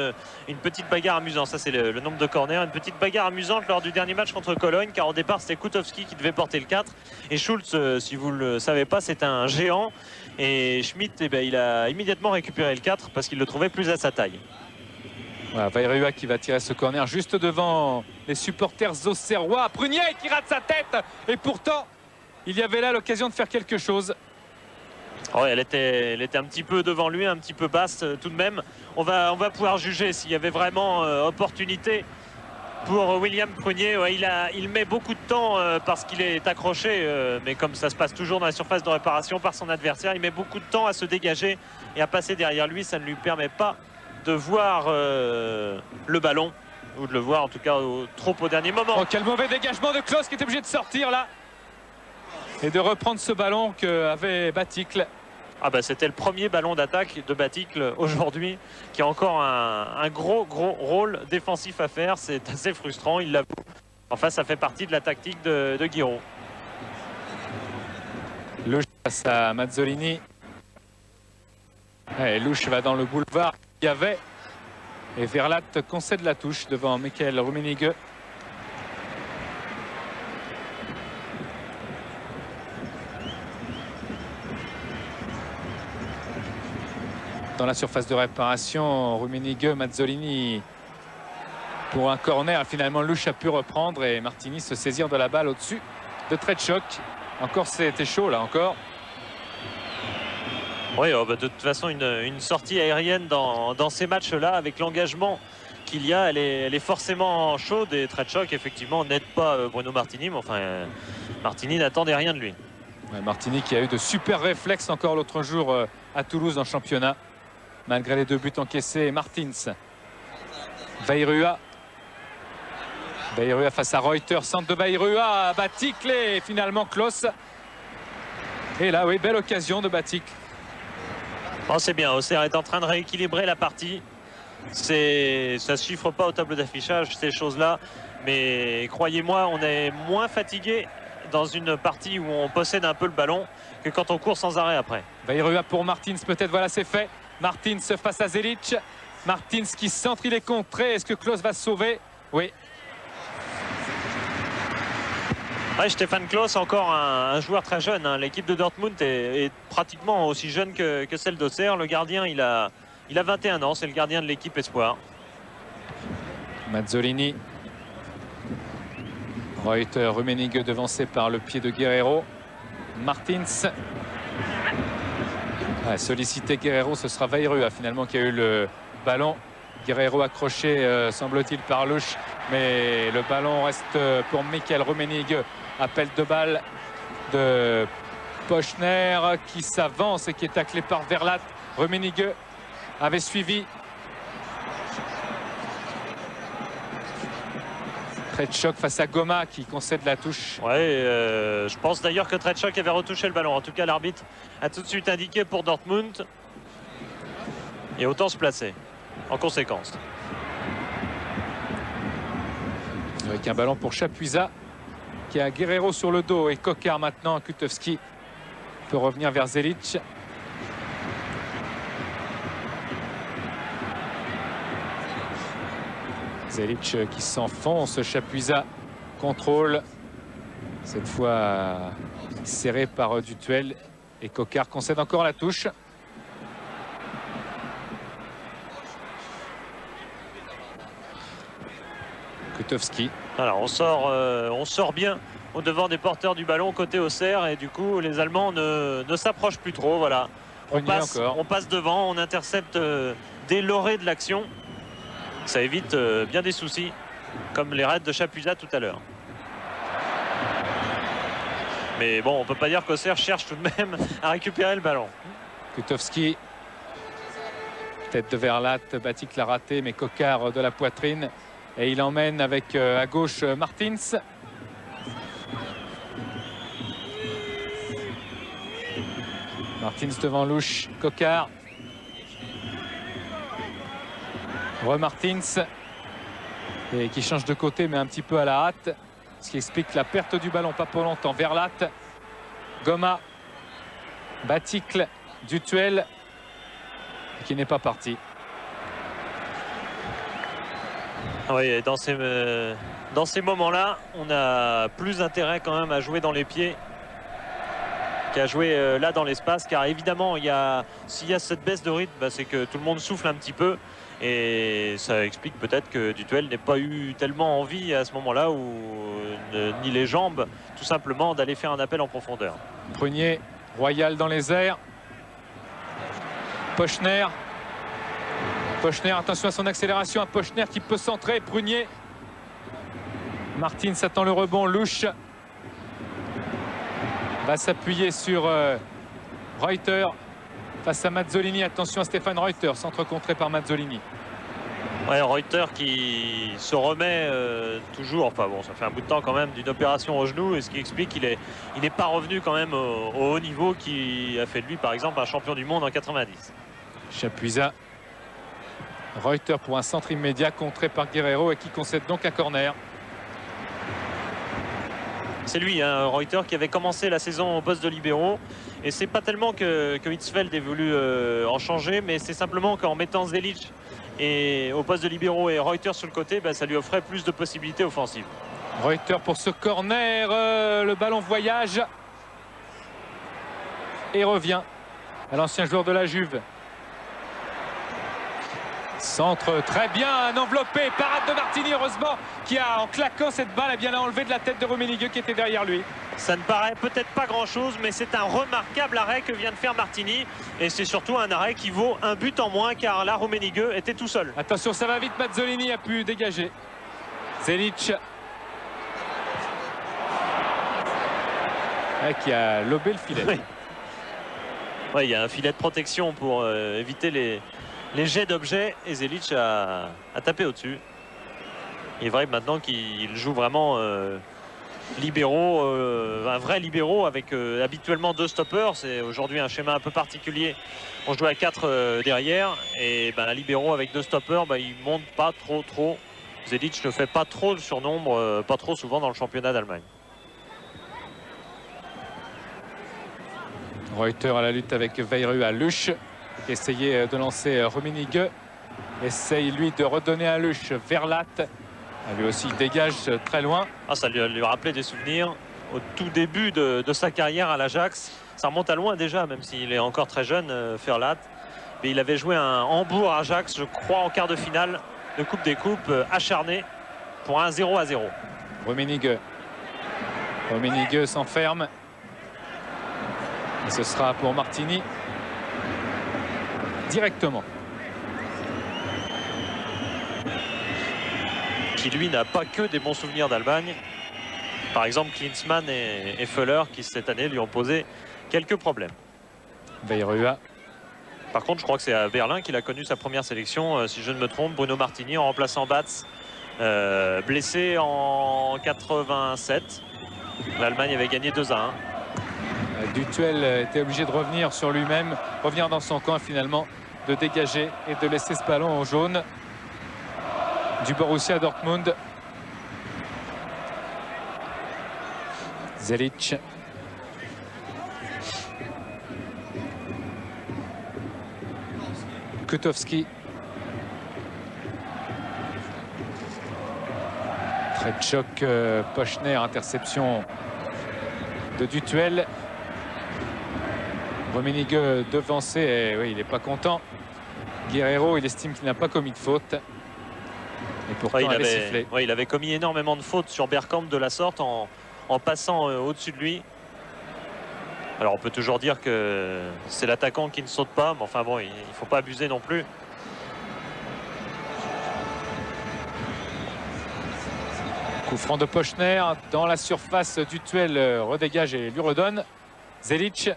une petite bagarre amusante. Ça, c'est le nombre de corners. Une petite bagarre amusante lors du dernier match contre Cologne, car au départ, c'était Koutowski qui devait porter le 4. Et Schultz, si vous ne le savez pas, c'est un géant. Et Schmitt, eh ben, il a immédiatement récupéré le 4 parce qu'il le trouvait plus à sa taille. Voilà, Weyrua qui va tirer ce corner juste devant les supporters auxerrois. Prunier qui rate sa tête. Et pourtant, il y avait là l'occasion de faire quelque chose. Oh, elle était un petit peu devant lui, un petit peu basse tout de même. On va pouvoir juger s'il y avait vraiment opportunité pour William Prunier. Ouais, il met beaucoup de temps parce qu'il est accroché, mais comme ça se passe toujours dans la surface de réparation par son adversaire, il met beaucoup de temps à se dégager et à passer derrière lui. Ça ne lui permet pas de voir le ballon, ou de le voir en tout cas trop au dernier moment. Oh, quel mauvais dégagement de Klose qui était obligé de sortir là et de reprendre ce ballon qu'avait Baticle. Ah bah, c'était le premier ballon d'attaque de Baticle aujourd'hui, qui a encore un gros rôle défensif à faire. C'est assez frustrant, il l'avoue. Enfin, ça fait partie de la tactique de Giroud. Louche face à Mazzolini. Et Louche va dans le boulevard qu'il y avait. Et Verlat concède la touche devant Michael Rummenigge. Dans la surface de réparation, Rummenigge, Mazzolini pour un corner. Finalement, Louche a pu reprendre et Martini se saisir de la balle au-dessus de Tretchok. Encore, c'était chaud là encore. Oui, oh bah de toute façon, une sortie aérienne dans ces matchs-là, avec l'engagement qu'il y a, elle est forcément chaude. Et Tretchok, effectivement, n'aide pas Bruno Martini. Mais enfin, Martini n'attendait rien de lui. Ouais, Martini qui a eu de super réflexes encore l'autre jour à Toulouse en championnat. Malgré les 2 buts encaissés, Martins. Weyrua. Weyrua face à Reuter. Centre de Weyrua. Baticle et finalement Klose. Et là, oui, belle occasion de Baticle. Oh, c'est bien, Auxerre est en train de rééquilibrer la partie. Ça ne se chiffre pas au tableau d'affichage, ces choses-là. Mais croyez-moi, on est moins fatigué dans une partie où on possède un peu le ballon que quand on court sans arrêt après. Weyrua pour Martins, peut-être, voilà, c'est fait. Martins face à Zelic. Martins qui centre, il est contré. Est-ce que Klose va se sauver? Oui. Ouais, Stéphane Klose, encore un joueur très jeune. Hein. L'équipe de Dortmund est pratiquement aussi jeune que celle d'Auxerre. Le gardien, il a 21 ans. C'est le gardien de l'équipe Espoir. Mazzolini. Reuter, Rummenigge devancé par le pied de Guerreiro. Martins. Ouais, sollicité Guerreiro, ce sera Weyrua finalement qui a eu le ballon. Guerreiro accroché, semble-t-il, par Louche. Mais le ballon reste pour Michael Rummenigge. Appel de balle de Pochner qui s'avance et qui est taclé par Verlat. Rummenigge avait suivi. Tretchok face à Goma qui concède la touche. Ouais, je pense d'ailleurs que Tretchok avait retouché le ballon. En tout cas, l'arbitre a tout de suite indiqué pour Dortmund. Et autant se placer en conséquence. Avec un ballon pour Chapuisat qui a Guerrero sur le dos et Coquard maintenant. Kutovski peut revenir vers Zelic. Zelic qui s'enfonce, Chapuisat contrôle. Cette fois serré par Dutuel et Coquard concède encore la touche. Kutovski. Alors on sort bien au devant des porteurs du ballon côté Auxerre et du coup les Allemands ne s'approchent plus trop. Voilà. On passe devant, on intercepte dès l'orée de l'action. Ça évite bien des soucis comme les raids de Chapuisat tout à l'heure. Mais bon, on peut pas dire qu'Auxerre cherche tout de même à récupérer le ballon. Kutovski, tête de Verlat, Batik l'a raté, mais Coquard de la poitrine. Et il emmène avec à gauche Martins. Martins devant Louche, Coquard. Martins. Et qui change de côté, mais un petit peu à la hâte. Ce qui explique la perte du ballon, pas pour longtemps. Verlat, Goma, Baticle, Dutuel, qui n'est pas parti. Oui, dans ces moments-là, on a plus intérêt quand même à jouer dans les pieds qu'à jouer là dans l'espace. Car évidemment, s'il y a cette baisse de rythme, bah, c'est que tout le monde souffle un petit peu. Et ça explique peut-être que Dutuel n'ait pas eu tellement envie à ce moment-là, ni les jambes, tout simplement, d'aller faire un appel en profondeur. Prunier, Royal dans les airs. Pochner. Pochner, attention à son accélération, à Pochner qui peut centrer. Prunier. Martins attend le rebond. Louche va s'appuyer sur Reuter face à Mazzolini. Attention à Stéphane Reuter, centre contré par Mazzolini. Ouais, Reuter qui se remet toujours, enfin bon, ça fait un bout de temps quand même, d'une opération au genou, et ce qui explique qu'il n'est pas revenu quand même au haut niveau qui a fait de lui par exemple un champion du monde en 90. Chapuisat. Reuter pour un centre immédiat contré par Guerrero et qui concède donc un corner. C'est lui, hein, Reuter, qui avait commencé la saison au poste de libéraux. Et c'est pas tellement que Hitzfeld ait voulu en changer, mais c'est simplement qu'en mettant Zelic au poste de libéraux et Reuter sur le côté, bah, ça lui offrait plus de possibilités offensives. Reuter pour ce corner, le ballon voyage et revient à l'ancien joueur de la Juve. Centre très bien enveloppé, parade de Martini heureusement qui a en claquant cette balle a bien enlevé de la tête de Rummenigge qui était derrière lui. Ça ne paraît peut-être pas grand chose mais c'est un remarquable arrêt que vient de faire Martini et c'est surtout un arrêt qui vaut un but en moins car là Rummenigge était tout seul. Attention ça va vite, Mazzolini a pu dégager. Zelic qui a lobé le filet. Oui. Ouais, il y a un filet de protection pour éviter les jets d'objets et Zelic a tapé au-dessus. Il est vrai maintenant qu'il joue vraiment libéraux, un vrai libéraux avec habituellement 2 stoppeurs. C'est aujourd'hui un schéma un peu particulier. On joue à 4 derrière et ben, un libéraux avec 2 stoppeurs, ben, il monte pas trop. Zelic ne fait pas trop le surnombre, pas trop souvent dans le championnat d'Allemagne. Reuter à la lutte avec Veyreux à Luche. Essayait de lancer Rummenigge. Essaye lui de redonner à Luche. Verlat. Lui aussi il dégage très loin. Ah, ça lui rappelait des souvenirs au tout début de sa carrière à l'Ajax. Ça remonte à loin déjà, même s'il est encore très jeune, Verlat. Mais il avait joué un Hambourg-Ajax, je crois, en quart de finale de Coupe des Coupes, acharné pour un 0-0. Rummenigge. Rummenigge s'enferme. Et ce sera pour Martini. Directement. Qui lui n'a pas que des bons souvenirs d'Allemagne. Par exemple Klinsmann et Föller qui cette année lui ont posé quelques problèmes. Veyreux. Par contre je crois que c'est à Berlin qu'il a connu sa première sélection, si je ne me trompe. Bruno Martini en remplaçant Batz, blessé en 87. L'Allemagne avait gagné 2-1. Dutuel était obligé de revenir sur lui-même, revenir dans son camp. Finalement, de dégager et de laisser ce ballon au jaune du Borussia Dortmund. Zelic. Kutowski. Tretchok, Pochner, interception de Dutuel. Rummenigge devancé, et oui, il n'est pas content. Guerreiro, il estime qu'il n'a pas commis de faute. Et pourtant, il avait commis énormément de fautes sur Bergkamp de la sorte en passant au-dessus de lui. Alors on peut toujours dire que c'est l'attaquant qui ne saute pas, mais enfin bon, il ne faut pas abuser non plus. Coup franc de Pochner dans la surface. Dutuel redégage et lui redonne. Zelic.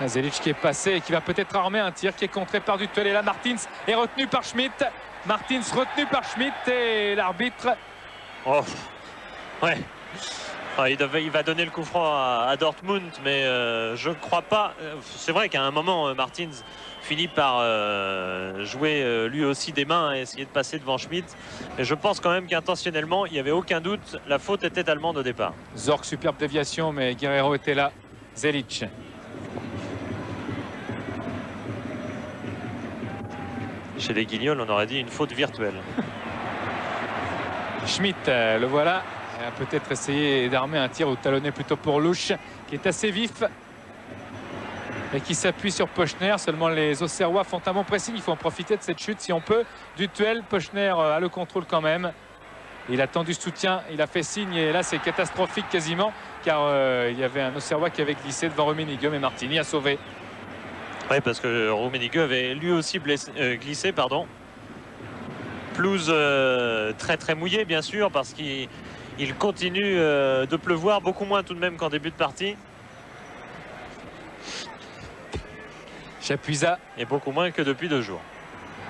Zelic qui est passé et qui va peut-être armer un tir qui est contré par Dutuel. Et là, Martins est retenu par Schmitt. Martins retenu par Schmitt et l'arbitre. Oh, ouais. Ah, il va donner le coup franc à Dortmund, mais je ne crois pas. C'est vrai qu'à un moment, Martins finit par jouer lui aussi des mains et essayer de passer devant Schmitt. Et je pense quand même qu'intentionnellement, il n'y avait aucun doute, la faute était allemande au départ. Zorc, superbe déviation, mais Guerreiro était là. Zelic. Chez les Guignols, on aurait dit une faute virtuelle. Schmitt, le voilà. Il a peut-être essayé d'armer un tir ou talonner plutôt pour Louche, qui est assez vif et qui s'appuie sur Pochner. Seulement les Auxerrois font un bon pressing. Il faut en profiter de cette chute si on peut. Dutuel, Pochner a le contrôle quand même. Il a tendu soutien, il a fait signe et là c'est catastrophique quasiment car il y avait un Auxerrois qui avait glissé devant Rummenigge, mais Martini a sauvé. Oui, parce que Rummenigge avait lui aussi glissé, pardon. Pelouse très très mouillée bien sûr parce qu'il continue de pleuvoir, beaucoup moins tout de même qu'en début de partie. Chapuisat. Et beaucoup moins que depuis 2 jours.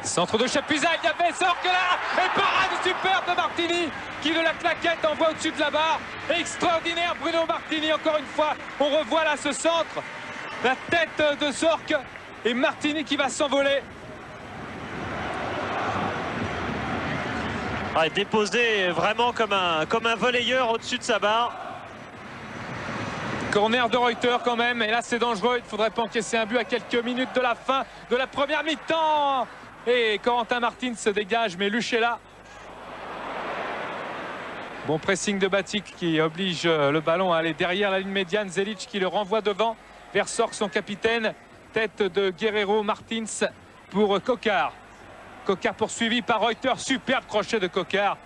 Centre de Chapuisat, il y avait Zorc là. Et parade superbe de Martini qui de la claquette envoie au-dessus de la barre. Extraordinaire Bruno Martini encore une fois. On revoit là ce centre. La tête de Zorc et Martini qui va s'envoler. Ah, déposé vraiment comme un volleyeur au-dessus de sa barre. Corner de Reuter quand même. Et là c'est dangereux. Il ne faudrait pas encaisser un but à quelques minutes de la fin de la première mi-temps. Et Corentin Martins se dégage, mais Luch est là. Bon pressing de Batic qui oblige le ballon à aller derrière la ligne médiane. Zelic qui le renvoie devant vers Zorc, son capitaine. Tête de Guerreiro, Martins pour Coquard. Coquard poursuivi par Reuter. Superbe crochet de Coquard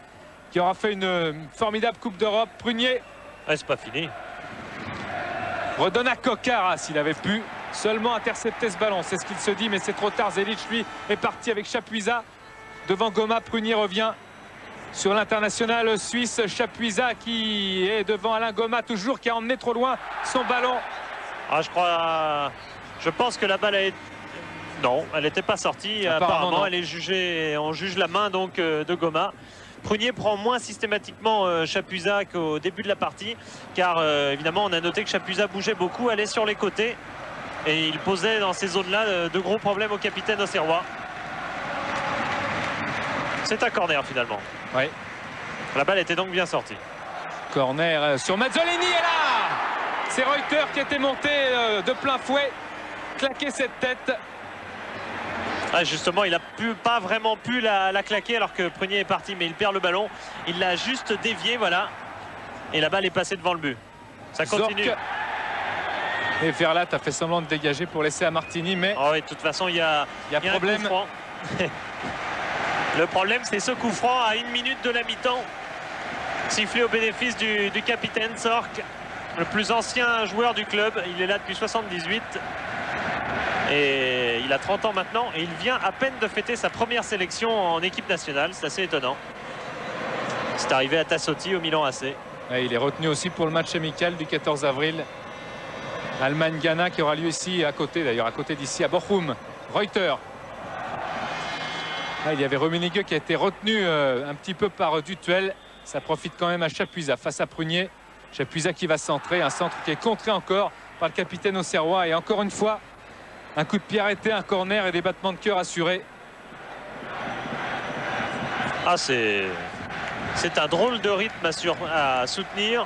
qui aura fait une formidable Coupe d'Europe. Prunier. Ouais, c'est pas fini. Redonne à Coquard s'il avait pu seulement intercepter ce ballon. C'est ce qu'il se dit, mais c'est trop tard. Zelic, lui, est parti avec Chapuisat. Devant Goma, Prunier revient sur l'international suisse. Chapuisat qui est devant Alain Goma, toujours, qui a emmené trop loin son ballon. Ah, je pense que la balle est... Non, elle n'était pas sortie. Apparemment, elle est jugée. On juge la main donc de Goma. Prunier prend moins systématiquement Chapuisat qu'au début de la partie, car évidemment on a noté que Chapuisat bougeait beaucoup, allait sur les côtés et il posait dans ces zones-là de gros problèmes au capitaine auxerrois. C'est un corner finalement. Oui. La balle était donc bien sortie. Corner sur Mazzolini et là c'est Reuter qui était monté de plein fouet, claquer cette tête. Ah, justement, il n'a pas vraiment pu la claquer alors que Prunier est parti, mais il perd le ballon. Il l'a juste dévié, voilà. Et la balle est passée devant le but. Ça continue. Zorc. Et Verlat a fait semblant de dégager pour laisser à Martini, mais... Oh, et de toute façon, il y a problème. Un coup franc. Le problème, c'est ce coup franc à 1 minute de la mi-temps. Sifflé au bénéfice du capitaine Zorc, le plus ancien joueur du club. Il est là depuis 78. Et il a 30 ans maintenant et il vient à peine de fêter sa première sélection en équipe nationale. C'est assez étonnant. C'est arrivé à Tassotti au Milan AC. Et il est retenu aussi pour le match amical du 14 avril. Allemagne-Ghana qui aura lieu ici à côté, d'ailleurs à côté d'ici à Bochum. Reuter. Là, il y avait Rummenigge qui a été retenu un petit peu par Dutuel. Ça profite quand même à Chapuisat face à Prunier. Chapuisat qui va centrer, un centre qui est contré encore par le capitaine auxerrois. Et encore une fois, Un coup de pied arrêté, un corner et des battements de cœur assurés. Ah, c'est un drôle de rythme à soutenir.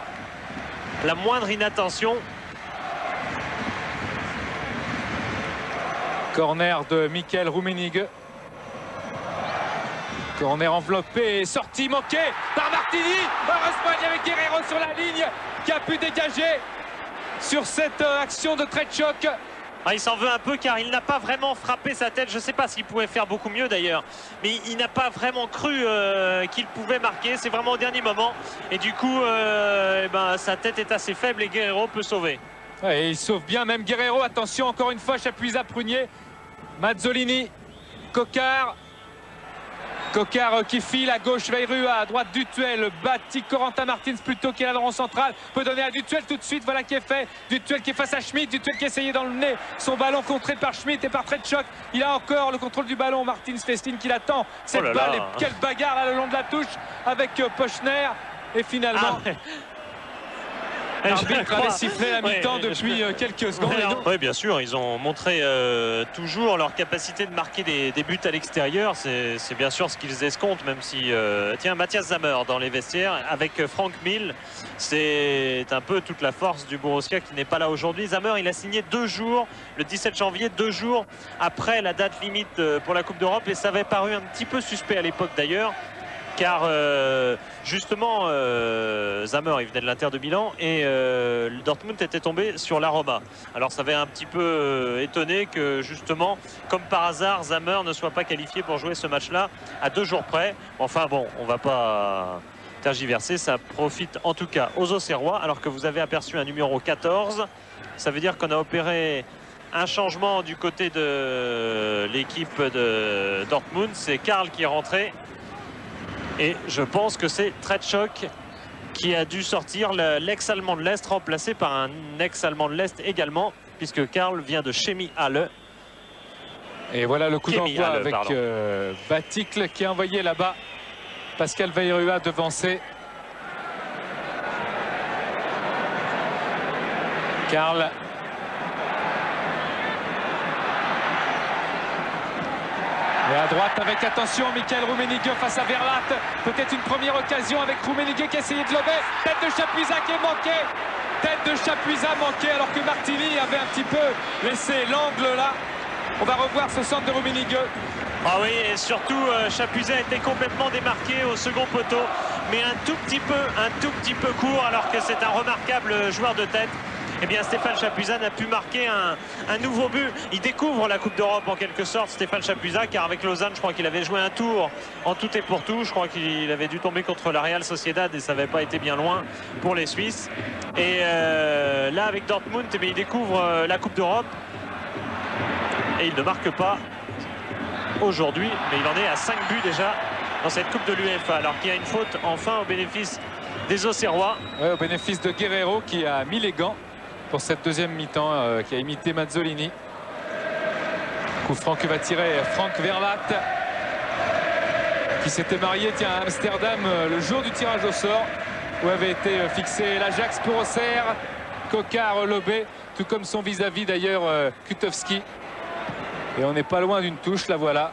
La moindre inattention. Corner de Michael Rummenigge. Corner enveloppé et sorti manqué par Martini. Heureusement, il y avait Guerreiro sur la ligne qui a pu dégager sur cette action de trait de choc. Ah, il s'en veut un peu car il n'a pas vraiment frappé sa tête. Je ne sais pas s'il pouvait faire beaucoup mieux d'ailleurs. Mais il n'a pas vraiment cru qu'il pouvait marquer. C'est vraiment au dernier moment. Et du coup, sa tête est assez faible et Guerreiro peut sauver. Ouais, et il sauve bien, même Guerreiro. Attention, encore une fois, Chapuisat, Prunier, Mazzolini, Coquard. Coquard qui file à gauche, Veirua à droite, Dutuel, Batik, Corentin Martins plutôt qui est là dans le rond central, peut donner à Dutuel tout de suite, voilà qui est fait. Dutuel qui est face à Schmitt, Dutuel qui essayait dans le nez, son ballon contré par Schmitt et par trait de choc. Il a encore le contrôle du ballon, Martins Festin qui l'attend. Cette balle, et quelle bagarre là le long de la touche avec Pochner. Et finalement... L'arbitre avait sifflé la mi-temps depuis quelques secondes. Oui, bien sûr, ils ont montré toujours leur capacité de marquer des buts à l'extérieur. C'est bien sûr ce qu'ils escomptent, même si... tiens, Matthias Sammer dans les vestiaires avec Frank Mill. C'est un peu toute la force du Borussia qui n'est pas là aujourd'hui. Sammer, il a signé 2 jours, le 17 janvier, 2 jours après la date limite pour la Coupe d'Europe. Et ça avait paru un petit peu suspect à l'époque d'ailleurs. Car justement Sammer il venait de l'Inter de Milan et Dortmund était tombé sur la Roma. Alors ça avait un petit peu étonné que justement comme par hasard Sammer ne soit pas qualifié pour jouer ce match là à 2 jours près. Enfin bon, on va pas tergiverser, ça profite en tout cas aux Auxerrois alors que vous avez aperçu un numéro 14. Ça veut dire qu'on a opéré un changement du côté de l'équipe de Dortmund. C'est Karl qui est rentré. Et je pense que c'est Tretchok qui a dû sortir, l'ex-allemand de l'Est, remplacé par un ex-allemand de l'Est également, puisque Karl vient de Chemie Halle. Et voilà le coup d'envoi avec Batikle qui a envoyé là-bas. Pascal Veirua devancé. Karl. Et à droite avec attention Michael Rummenigge face à Verlat. Peut-être une première occasion avec Rummenigge qui a essayé de lober. Tête de Chapuisat qui est manquée. Tête de Chapuisat manquée alors que Martini avait un petit peu laissé l'angle là. On va revoir ce centre de Rummenigge. Ah oui, et surtout Chapuisat était complètement démarqué au second poteau. Mais un tout petit peu court alors que c'est un remarquable joueur de tête. Eh bien Stéphane Chapuisat n'a pu marquer un nouveau but. Il découvre la Coupe d'Europe en quelque sorte, Stéphane Chapuisat, car avec Lausanne, je crois qu'il avait joué un tour en tout et pour tout. Je crois qu'il avait dû tomber contre la Real Sociedad et ça n'avait pas été bien loin pour les Suisses. Et là, avec Dortmund, eh bien, il découvre la Coupe d'Europe et il ne marque pas aujourd'hui, mais il en est à 5 buts déjà dans cette Coupe de l'UEFA. Alors qu'il y a une faute enfin au bénéfice des Auxerrois. Ouais, au bénéfice de Guerreiro qui a mis les gants pour cette deuxième mi-temps, qui a imité Mazzolini. Coup franc que va tirer Frank Verlat, qui s'était marié à Amsterdam le jour du tirage au sort, où avait été fixé l'Ajax pour Auxerre. Coquard lobé, tout comme son vis-à-vis d'ailleurs Kutovski. Et on n'est pas loin d'une touche, la voilà.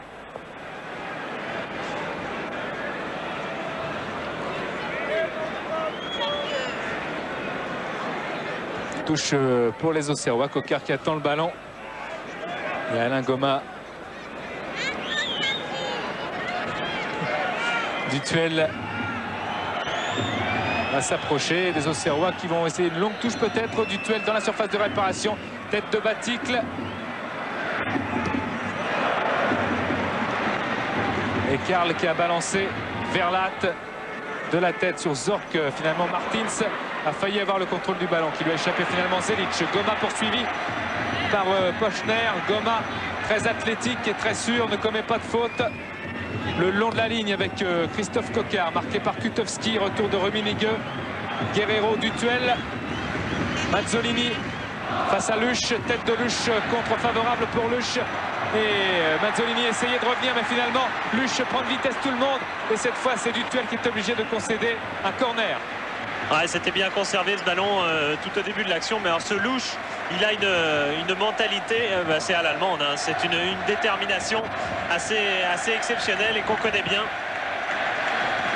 Touche pour les Auxerrois. Coquard qui attend le ballon. Et Alain Goma. Dutuel va s'approcher. Des Auxerrois qui vont essayer une longue touche peut-être. Dutuel dans la surface de réparation. Tête de Batikle. Et Karl qui a balancé Verlat de la tête sur Zorc. Finalement Martins a failli avoir le contrôle du ballon qui lui a échappé finalement. Zelic. Goma poursuivi par Pochner. Goma très athlétique et très sûr, ne commet pas de faute le long de la ligne avec Christophe Coquard, marqué par Kutovski. Retour de Rummenigge. Guerreiro, Dutuel. Mazzolini face à Luch. Tête de Luch, contre favorable pour Luch. Et Mazzolini essayait de revenir, mais finalement Luch prend de vitesse tout le monde. Et cette fois c'est Dutuel qui est obligé de concéder un corner. Ouais, c'était bien conservé ce ballon tout au début de l'action, mais alors ce louche, il a une mentalité, c'est à l'allemande, hein, c'est une détermination assez exceptionnelle et qu'on connaît bien.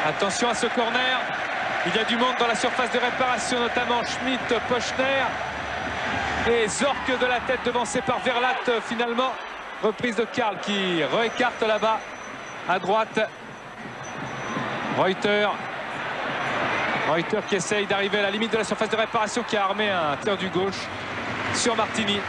Attention à ce corner, il y a du monde dans la surface de réparation, notamment Schmidt, Pochner et Zorc de la tête devancé par Verlat finalement. Reprise de Karl qui réécarte là-bas à droite. Reuter qui essaye d'arriver à la limite de la surface de réparation, qui a armé un tir du gauche sur Martini.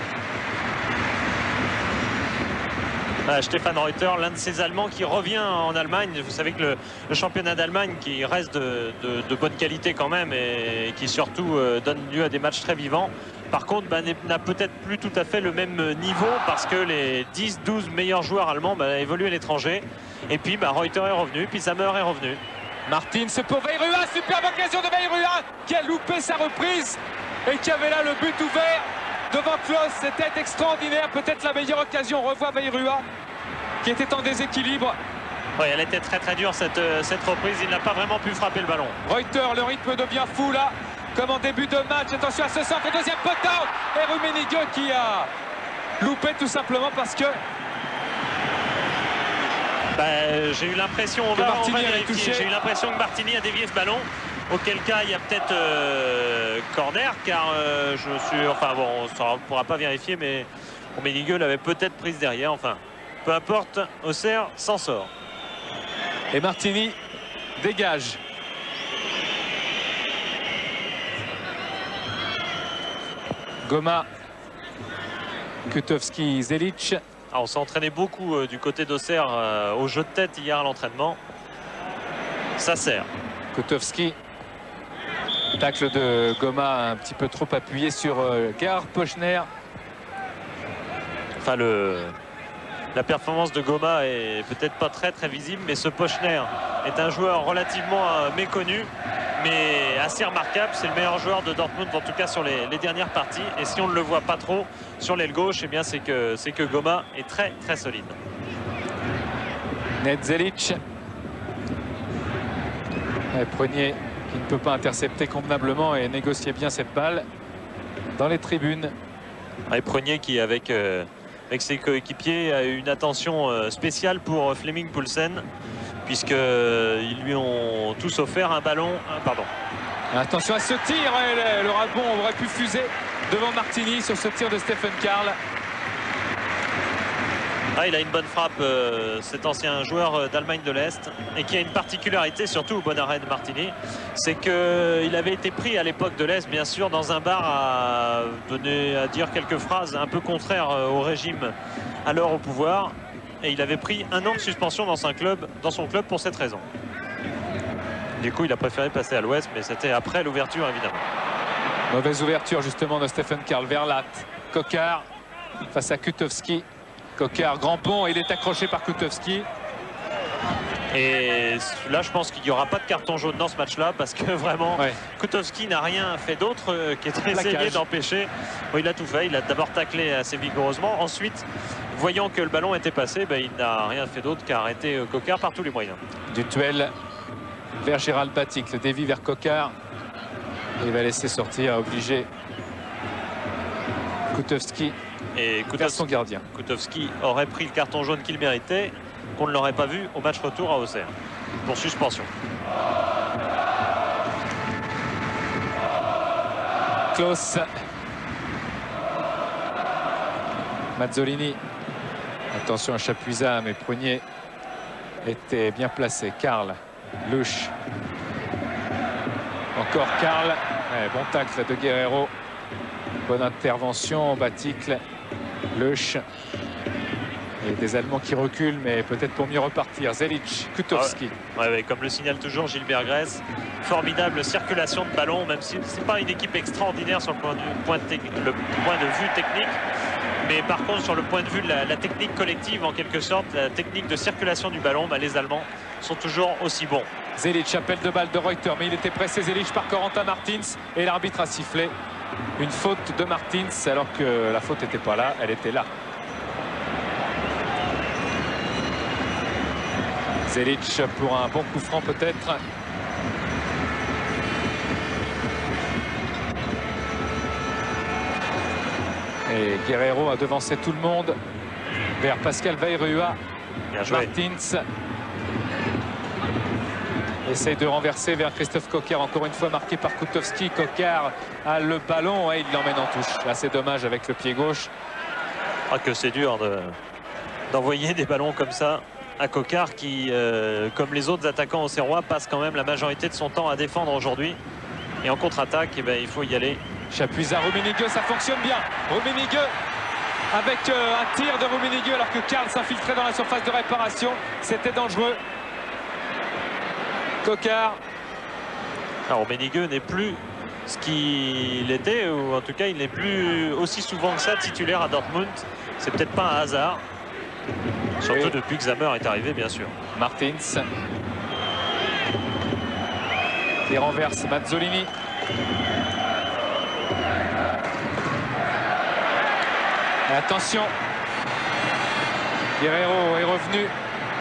Stefan Reuter, l'un de ces Allemands qui revient en Allemagne. Vous savez que le championnat d'Allemagne, qui reste de bonne qualité quand même et qui surtout donne lieu à des matchs très vivants, par contre n'a peut-être plus tout à fait le même niveau parce que les 10-12 meilleurs joueurs allemands évoluent à l'étranger. Et puis Reuter est revenu, puis Sammer est revenu. Martins pour Weyrua, superbe occasion de Weyrua qui a loupé sa reprise et qui avait là le but ouvert devant Klose. C'était extraordinaire, peut-être la meilleure occasion. On revoit Weyrua qui était en déséquilibre. Oui, elle était très dure cette reprise, il n'a pas vraiment pu frapper le ballon. Reuter, le rythme devient fou là, comme en début de match. Attention à ce centre, deuxième poteau, et Rummenigge qui a loupé tout simplement parce que j'ai eu l'impression, on va vérifier. J'ai eu l'impression que Martini a dévié ce ballon. Auquel cas, il y a peut-être corner, car on ne pourra pas vérifier, mais Rummenigge l'avait peut-être prise derrière. Enfin, peu importe, Auxerre s'en sort. Et Martini dégage. Goma, Kutowski, Zelic. On s'est entraîné beaucoup du côté d'Auxerre au jeu de tête hier à l'entraînement. Ça sert. Kutowski. Tacle de Goma un petit peu trop appuyé sur Gerhard Pochner. Enfin, la performance de Goma est peut-être pas très visible, mais ce Pochner est un joueur relativement méconnu, mais assez remarquable. C'est le meilleur joueur de Dortmund, en tout cas sur les dernières parties. Et si on ne le voit pas trop sur l'aile gauche, eh bien c'est que Goma est très solide. Ned Zelic. Prenier qui ne peut pas intercepter convenablement et négocier bien cette balle dans les tribunes. Et Prenier qui avec ses coéquipiers a eu une attention spéciale pour Flemming Poulsen, puisqu'ils lui ont tous offert un ballon. Pardon. Attention à ce tir, et le rebond aurait pu fuser devant Martini sur ce tir de Stephen Karl. Il a une bonne frappe, cet ancien joueur d'Allemagne de l'Est, et qui a une particularité, surtout au bon arrêt de Martini, c'est qu'il avait été pris à l'époque de l'Est, bien sûr, dans un bar à dire quelques phrases un peu contraires au régime alors au pouvoir, et il avait pris 1 an de suspension dans son club pour cette raison. Du coup, il a préféré passer à l'Ouest, mais c'était après l'ouverture, évidemment. Mauvaise ouverture justement de Stephen Karl. Verlat, Coquard face à Kutowski. Coquard, grand pont, il est accroché par Kutowski. Et là, je pense qu'il n'y aura pas de carton jaune dans ce match-là, parce que vraiment, Kutowski n'a rien fait d'autre qu'essayer d'empêcher. Il a tout fait. Il a d'abord taclé assez vigoureusement. Ensuite, voyant que le ballon était passé, il n'a rien fait d'autre qu'à arrêter Coquard par tous les moyens. Du duel vers Gérald Batic, le dévie vers Coquard. Il va laisser sortir, obliger Kutowski. Et son gardien. Kutowski aurait pris le carton jaune qu'il méritait, qu'on ne l'aurait pas vu au match retour à Auxerre pour suspension. Klose, Mazzolini, attention à Chapuisat, mais Prunier était bien placé. Karl, Lusch, encore Karl, bon tacle de Guerrero, bonne intervention, Baticle, Lusch. Et des Allemands qui reculent, mais peut-être pour mieux repartir. Zelic, Kutowski. Comme le signale toujours Gilbert Grèce, formidable circulation de ballon, même si ce n'est pas une équipe extraordinaire sur le point de vue technique. Mais par contre, sur le point de vue de la technique collective, en quelque sorte, la technique de circulation du ballon, les Allemands sont toujours aussi bons. Zelic, appel de balle de Reuter, mais il était pressé, Zelic, par Corentin Martins. Et l'arbitre a sifflé une faute de Martins, alors que la faute n'était pas là, elle était là. Zelic pour un bon coup franc peut-être. Et Guerreiro a devancé tout le monde vers Pascal Weyrua. Bien joué. Martins essaye de renverser vers Christophe Coquard, encore une fois marqué par Kutovski. Coquard a le ballon et il l'emmène en touche. Là, c'est dommage avec le pied gauche. Ah, que c'est dur d'envoyer des ballons comme ça à Coquard qui, comme les autres attaquants auxerrois, passe quand même la majorité de son temps à défendre aujourd'hui. Et en contre-attaque, eh ben, il faut y aller. Chapuisat, Rummenigge, ça fonctionne bien. Rummenigge avec un tir de Rummenigge alors que Karl s'infiltrait dans la surface de réparation. C'était dangereux. Coquard. Alors Rummenigge n'est plus ce qu'il était, ou en tout cas il n'est plus aussi souvent que ça titulaire à Dortmund. C'est peut-être pas un hasard. Surtout depuis que Zammer est arrivé, bien sûr. Martins. Il renverse Mazzolini. Et attention. Guerreiro est revenu.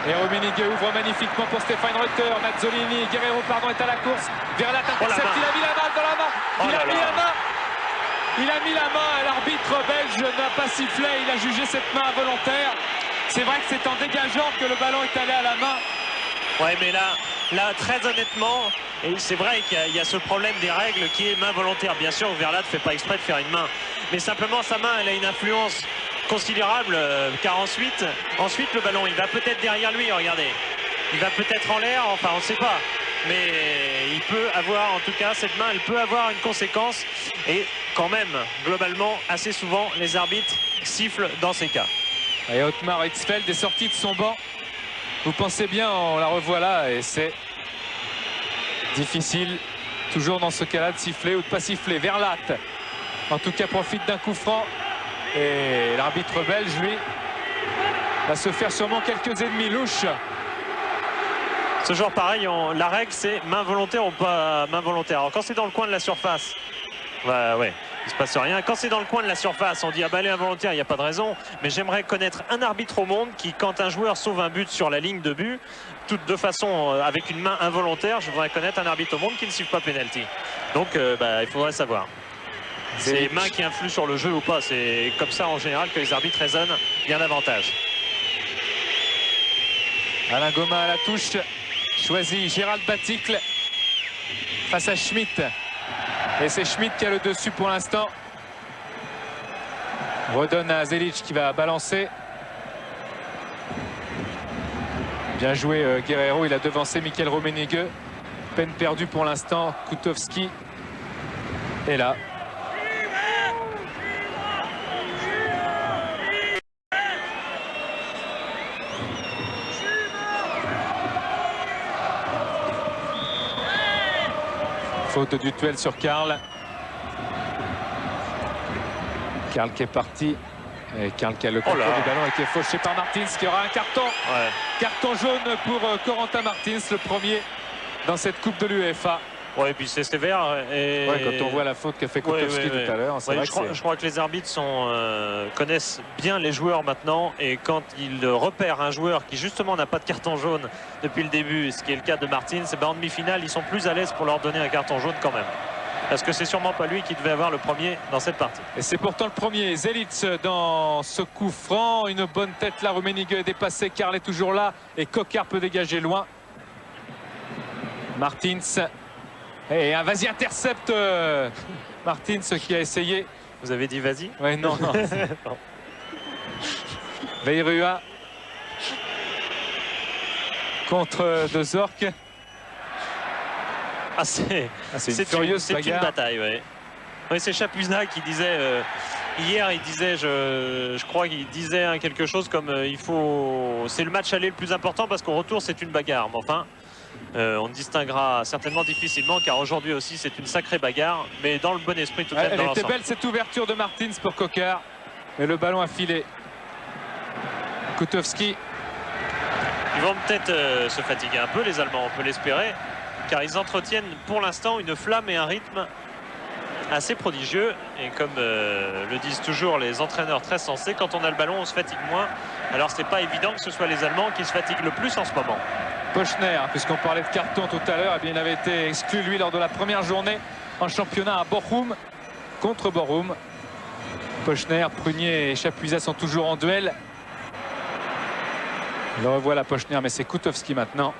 Et Rummenigge ouvre magnifiquement pour Stéphane Reuter. Mazzolini, Guerreiro, pardon, est à la course. Verlat intercepte, il a mis la balle dans la main. Il a mis la main. Il a mis la main. L'arbitre belge n'a pas sifflé. Il a jugé cette main involontaire. C'est vrai que c'est en dégageant que le ballon est allé à la main. Ouais, mais là très honnêtement, c'est vrai qu'il y a ce problème des règles qui est main volontaire. Bien sûr, Verlat ne fait pas exprès de faire une main. Mais simplement, sa main, elle a une influence considérable, car ensuite le ballon, il va peut-être derrière lui, regardez. Il va peut-être en l'air, enfin, on ne sait pas. Mais il peut avoir, en tout cas, cette main, elle peut avoir une conséquence. Et quand même, globalement, assez souvent, les arbitres sifflent dans ces cas. Et Otmar Hitzfeld est sorti de son banc. Vous pensez bien, on la revoit là et c'est difficile toujours dans ce cas-là de siffler ou de pas siffler. Verlat, en tout cas, profite d'un coup franc et l'arbitre belge, lui, va se faire sûrement quelques ennemis louches. Ce genre pareil, la règle c'est main volontaire ou pas main volontaire. Alors quand c'est dans le coin de la surface, bah ouais, il se passe rien. Quand c'est dans le coin de la surface, on dit ah bah elle est involontaire, il n'y a pas de raison. Mais j'aimerais connaître un arbitre au monde qui, quand un joueur sauve un but sur la ligne de but, de façon avec une main involontaire, je voudrais connaître un arbitre au monde qui ne siffle pas penalty. Donc il faudrait savoir. C'est les mains qui influent sur le jeu ou pas. C'est comme ça en général que les arbitres raisonnent bien davantage. Alain Goma à la touche. Choisi Gérald Baticle face à Schmitt. Et c'est Schmitt qui a le dessus pour l'instant. Redonne à Zelic qui va balancer. Bien joué Guerreiro, il a devancé Michael Rummenigge. Peine perdue pour l'instant. Kutovski est là. Faute du duel sur Karl. Karl qui est parti. Et Karl qui a le contrôle du ballon et qui est fauché par Martins qui aura un carton. Ouais. Carton jaune pour Corentin Martins, le premier dans cette Coupe de l'UEFA. Ouais, et puis c'est sévère. Et... Ouais, quand on voit la faute qu'a fait Kutovski tout à l'heure, c'est vrai je crois que les arbitres connaissent bien les joueurs maintenant. Et quand ils repèrent un joueur qui justement n'a pas de carton jaune depuis le début, ce qui est le cas de Martins, en demi-finale, ils sont plus à l'aise pour leur donner un carton jaune quand même. Parce que c'est sûrement pas lui qui devait avoir le premier dans cette partie. Et c'est pourtant le premier. Zelic dans ce coup franc. Une bonne tête là. Rummenigge est dépassé. Karl est toujours là. Et Coquard peut dégager loin. Martins. Et un vas-y intercepte Martins qui a essayé. Vous avez dit vas-y? Ouais, non. Weyrua contre De Zorc. Ah, c'est une bataille, ouais. Oui, c'est Chapuisat qui disait hier, il disait, je crois qu'il disait quelque chose comme c'est le match aller le plus important parce qu'au retour c'est une bagarre. Mais enfin, on distinguera certainement difficilement car aujourd'hui aussi c'est une sacrée bagarre, mais dans le bon esprit tout de même. Elle était belle cette ouverture de Martins pour Coquard, mais le ballon a filé. Kutovski. Ils vont peut-être se fatiguer un peu les Allemands, on peut l'espérer. Car ils entretiennent pour l'instant une flamme et un rythme assez prodigieux. Et comme le disent toujours les entraîneurs très sensés, quand on a le ballon, on se fatigue moins. Alors c'est pas évident que ce soit les Allemands qui se fatiguent le plus en ce moment. Pochner, puisqu'on parlait de carton tout à l'heure, eh bien, il avait été exclu lui lors de la première journée en championnat à Bochum, contre Bochum. Pochner, Prunier et Chapuisat sont toujours en duel. Le revoilà Pochner, mais c'est Koutowski maintenant.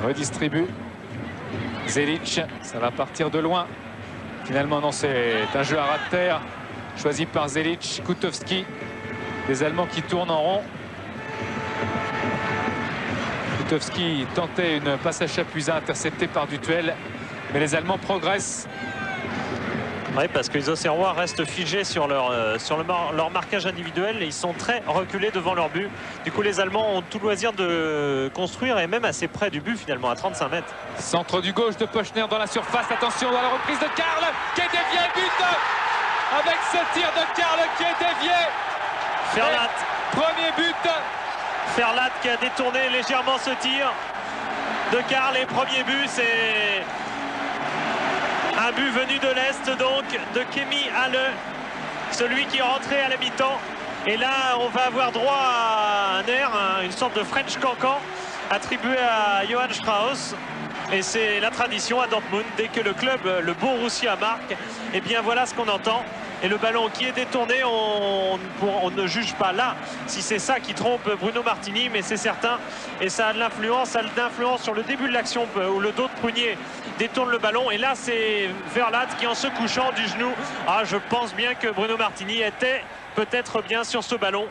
Redistribue. Zelic, ça va partir de loin. Finalement, non, c'est un jeu à ras de terre choisi par Zelic. Koutowski, des Allemands qui tournent en rond. Koutowski tentait une passe à Chapuisat interceptée par Dutuel, mais les Allemands progressent. Oui, parce que les Auxerrois restent figés sur leur marquage individuel et ils sont très reculés devant leur but. Du coup, les Allemands ont tout loisir de construire et même assez près du but finalement, à 35 mètres. Centre du gauche de Pochner dans la surface. Attention à la reprise de Karl qui est dévié. But avec ce tir de Karl qui est dévié. Ferlat. Premier but. Ferlat qui a détourné légèrement ce tir de Karl. Et premier but, c'est un but venu de l'Est, donc, de Kemi Halle, celui qui est rentré à la mi-temps. Et là, on va avoir droit à un air, une sorte de French cancan attribué à Johann Strauss. Et c'est la tradition à Dortmund. Dès que le club, le Borussia marque, et bien voilà ce qu'on entend. Et le ballon qui est détourné, on ne juge pas là si c'est ça qui trompe Bruno Martini, mais c'est certain. Et ça a de l'influence, sur le début de l'action où le dos de Prunier détourne le ballon. Et là, c'est Verlat qui, en se couchant du genou, je pense bien que Bruno Martini était peut-être bien sur ce ballon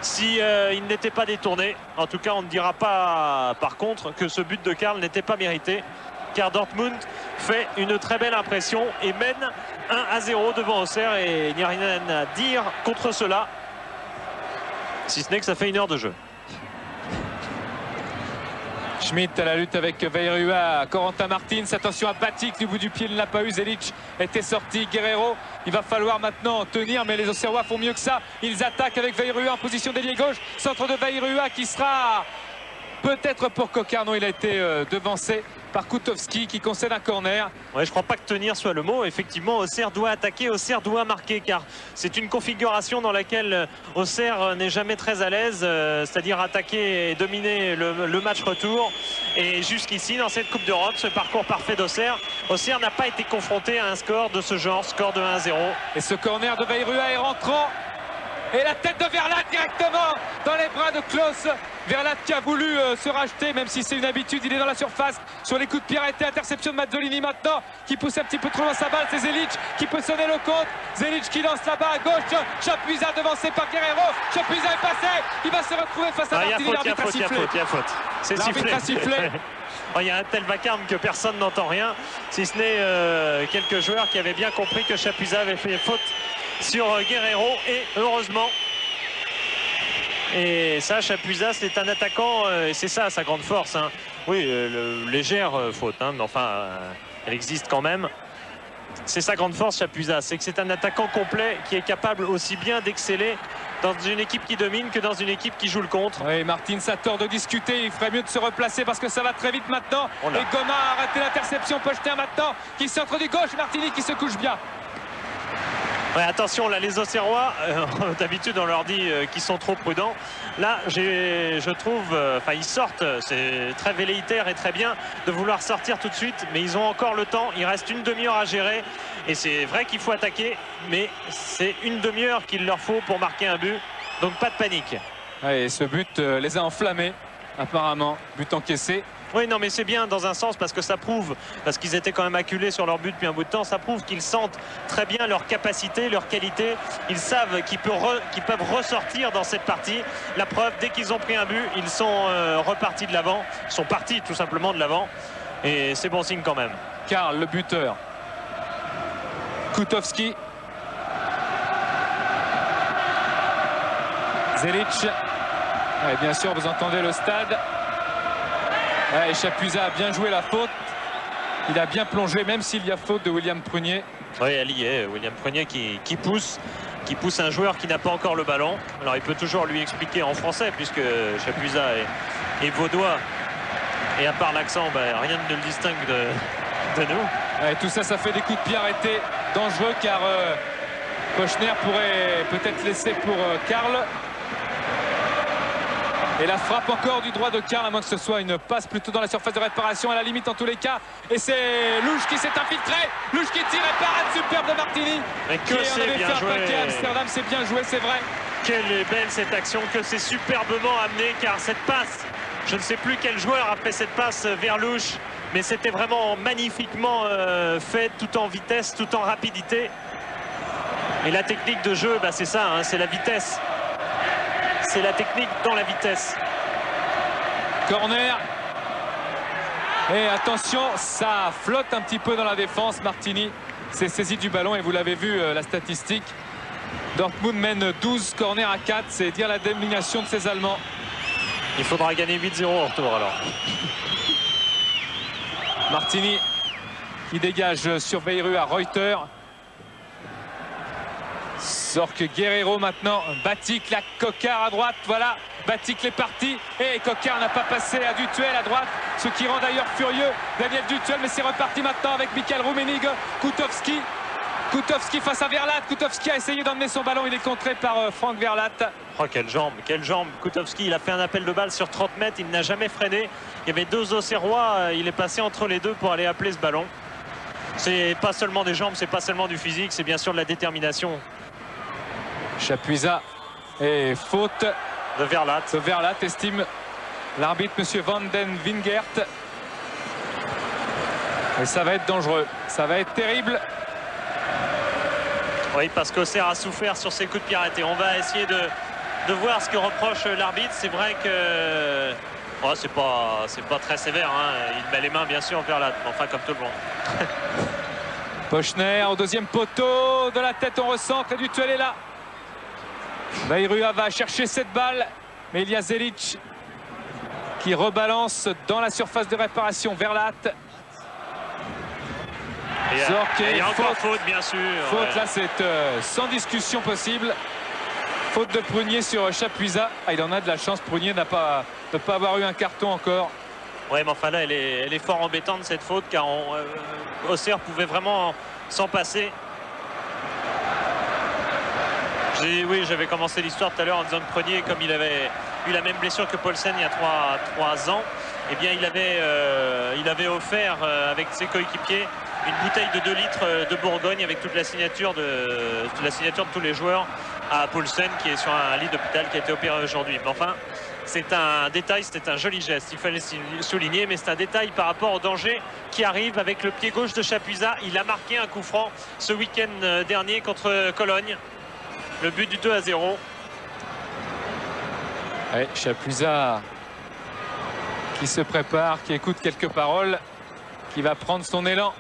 si il n'était pas détourné. En tout cas, on ne dira pas par contre que ce but de Karl n'était pas mérité, car Dortmund fait une très belle impression et mène 1-0 devant Auxerre, et il n'y a rien à dire contre cela, si ce n'est que ça fait 1 heure de jeu. Schmitt à la lutte avec Veirua, Corentin Martins, attention à Batik du bout du pied, il ne l'a pas eu. Zelic était sorti, Guerrero, il va falloir maintenant tenir, mais les Auxerrois font mieux que ça. Ils attaquent avec Veirua en position d'ailier gauche, centre de Veirua qui sera peut-être pour Cocarnon. Il a été devancé par Koutowski qui concède un corner. Ouais, je ne crois pas que tenir soit le mot. Effectivement, Auxerre doit attaquer, Auxerre doit marquer, car c'est une configuration dans laquelle Auxerre n'est jamais très à l'aise, c'est-à-dire attaquer et dominer le match retour. Et jusqu'ici, dans cette Coupe d'Europe, ce parcours parfait d'Auxerre, Auxerre n'a pas été confronté à un score de ce genre, score de 1-0. Et ce corner de Veirua est rentrant. Et la tête de Verlat directement dans les bras de Klaus. Verlat qui a voulu se racheter, même si c'est une habitude, il est dans la surface. Sur les coups de pied arrêtés, interception de Mazzolini maintenant, qui pousse un petit peu trop loin sa balle. C'est Zelic qui peut sonner le compte. Zelic qui lance là-bas à gauche. Chapuisat devancé par Guerrero. Chapuisat est passé. Il va se retrouver face à Martini. L'arbitre a sifflé. Il y a faute. C'est sifflé. L'arbitre a sifflé. Il y a un tel vacarme que personne n'entend rien, si ce n'est quelques joueurs qui avaient bien compris que Chapuisat avait fait faute sur Guerrero, et heureusement. Et ça, Chapuisat, c'est un attaquant, et c'est ça sa grande force, hein. Oui, légère faute, hein, mais enfin, elle existe quand même. C'est sa grande force, Chapuisat, c'est que c'est un attaquant complet qui est capable aussi bien d'exceller dans une équipe qui domine que dans une équipe qui joue le contre. Oui, Martins a tort de discuter, il ferait mieux de se replacer parce que ça va très vite maintenant. Et Goma a raté l'interception. Pochner maintenant qui centre du gauche, Martini qui se couche bien. Ouais, attention, là, les Auxerrois, d'habitude, on leur dit qu'ils sont trop prudents. Là, je trouve, ils sortent, c'est très velléitaire et très bien de vouloir sortir tout de suite, mais ils ont encore le temps. Il reste une demi-heure à gérer, et c'est vrai qu'il faut attaquer, mais c'est une demi-heure qu'il leur faut pour marquer un but, donc pas de panique. Ouais, et ce but les a enflammés, apparemment, but encaissé. Oui, non, mais c'est bien dans un sens, parce que ça prouve, parce qu'ils étaient quand même acculés sur leur but depuis un bout de temps, ça prouve qu'ils sentent très bien leur capacité, leur qualité. Ils savent qu'ils peuvent ressortir dans cette partie. La preuve, dès qu'ils ont pris un but, ils sont repartis de l'avant, sont partis tout simplement de l'avant. Et c'est bon signe quand même. Karl, le buteur. Koutowski. Zelic. Ouais, bien sûr, vous entendez le stade. Ouais, Chapuisat a bien joué la faute. Il a bien plongé, même s'il y a faute de William Prunier. Oui, elle y est. William Prunier qui pousse un joueur qui n'a pas encore le ballon. Alors il peut toujours lui expliquer en français, puisque Chapuisat est vaudois. Et à part l'accent, rien ne le distingue de nous. Ouais, tout ça, ça fait des coups de pied arrêtés dangereux, car Pochner pourrait peut-être laisser pour Karl. Et la frappe encore du droit de Karl, à moins que ce soit une passe plutôt dans la surface de réparation, à la limite en tous les cas. Et c'est Louche qui s'est infiltré. Louche qui tire et parade superbe de Martini. Mais que c'est bien joué. À Amsterdam, c'est bien joué, c'est vrai. Quelle est belle cette action, que c'est superbement amené, car cette passe, je ne sais plus quel joueur a fait cette passe vers Louche, mais c'était vraiment magnifiquement fait, tout en vitesse, tout en rapidité. Et la technique de jeu, bah c'est ça, hein, c'est la vitesse. C'est la technique dans la vitesse. Corner. Et attention, ça flotte un petit peu dans la défense. Martini s'est saisi du ballon et vous l'avez vu, la statistique. Dortmund mène 12 corners à 4. C'est dire la domination de ces Allemands. Il faudra gagner 8-0 au retour alors. Martini qui dégage sur Veyrue à Reuter. Zorc Guerreiro maintenant, Batik, la Coquard à droite, voilà, Batik est parti et Coquard n'a pas passé à Dutuel à droite, ce qui rend d'ailleurs furieux Daniel Dutuel, mais c'est reparti maintenant avec Michael Rummenigge, Koutowski face à Verlat, Koutowski a essayé d'emmener son ballon, il est contré par Frank Verlat. Oh quelle jambe, Koutowski, il a fait un appel de balle sur 30 mètres, il n'a jamais freiné, il y avait deux Auxerrois, il est passé entre les deux pour aller appeler ce ballon. C'est pas seulement des jambes, c'est pas seulement du physique, c'est bien sûr de la détermination. Chapuisat et faute de Verlat. Estime l'arbitre monsieur Van den Wingert. Et ça va être dangereux, ça va être terrible. Oui, parce qu'Auxerre a souffert sur ses coups de pied arrêtés. On va essayer de voir ce que reproche l'arbitre. C'est vrai que oh, c'est pas très sévère, hein. Il met les mains bien sûr Verlat, enfin comme tout le monde. Pochner au deuxième poteau, de la tête on recentre et Dutuel est là. Veyrue va chercher cette balle, mais il y a Zelic qui rebalance dans la surface de réparation. Verlat. Il y a encore faute, bien sûr. Faute, ouais. Là, c'est sans discussion possible. Faute de Prunier sur Chapuisat. Ah, il en a de la chance, Prunier n'a pas avoir eu un carton encore. Ouais, mais enfin là, elle est fort embêtante cette faute, car Auxerre pouvait vraiment s'en passer. Oui, j'avais commencé l'histoire tout à l'heure en disant que Prunier, comme il avait eu la même blessure que Paulsen il y a 3 ans, eh bien il avait offert avec ses coéquipiers une bouteille de 2 litres de Bourgogne avec toute la signature de tous les joueurs à Paulsen, qui est sur un lit d'hôpital, qui a été opéré aujourd'hui. Mais enfin, c'est un détail, c'était un joli geste, il fallait souligner, mais c'est un détail par rapport au danger qui arrive avec le pied gauche de Chapuisat. Il a marqué un coup franc ce week-end dernier contre Cologne. Le but du 2-0. Ouais, Chapuisat qui se prépare, qui écoute quelques paroles, qui va prendre son élan,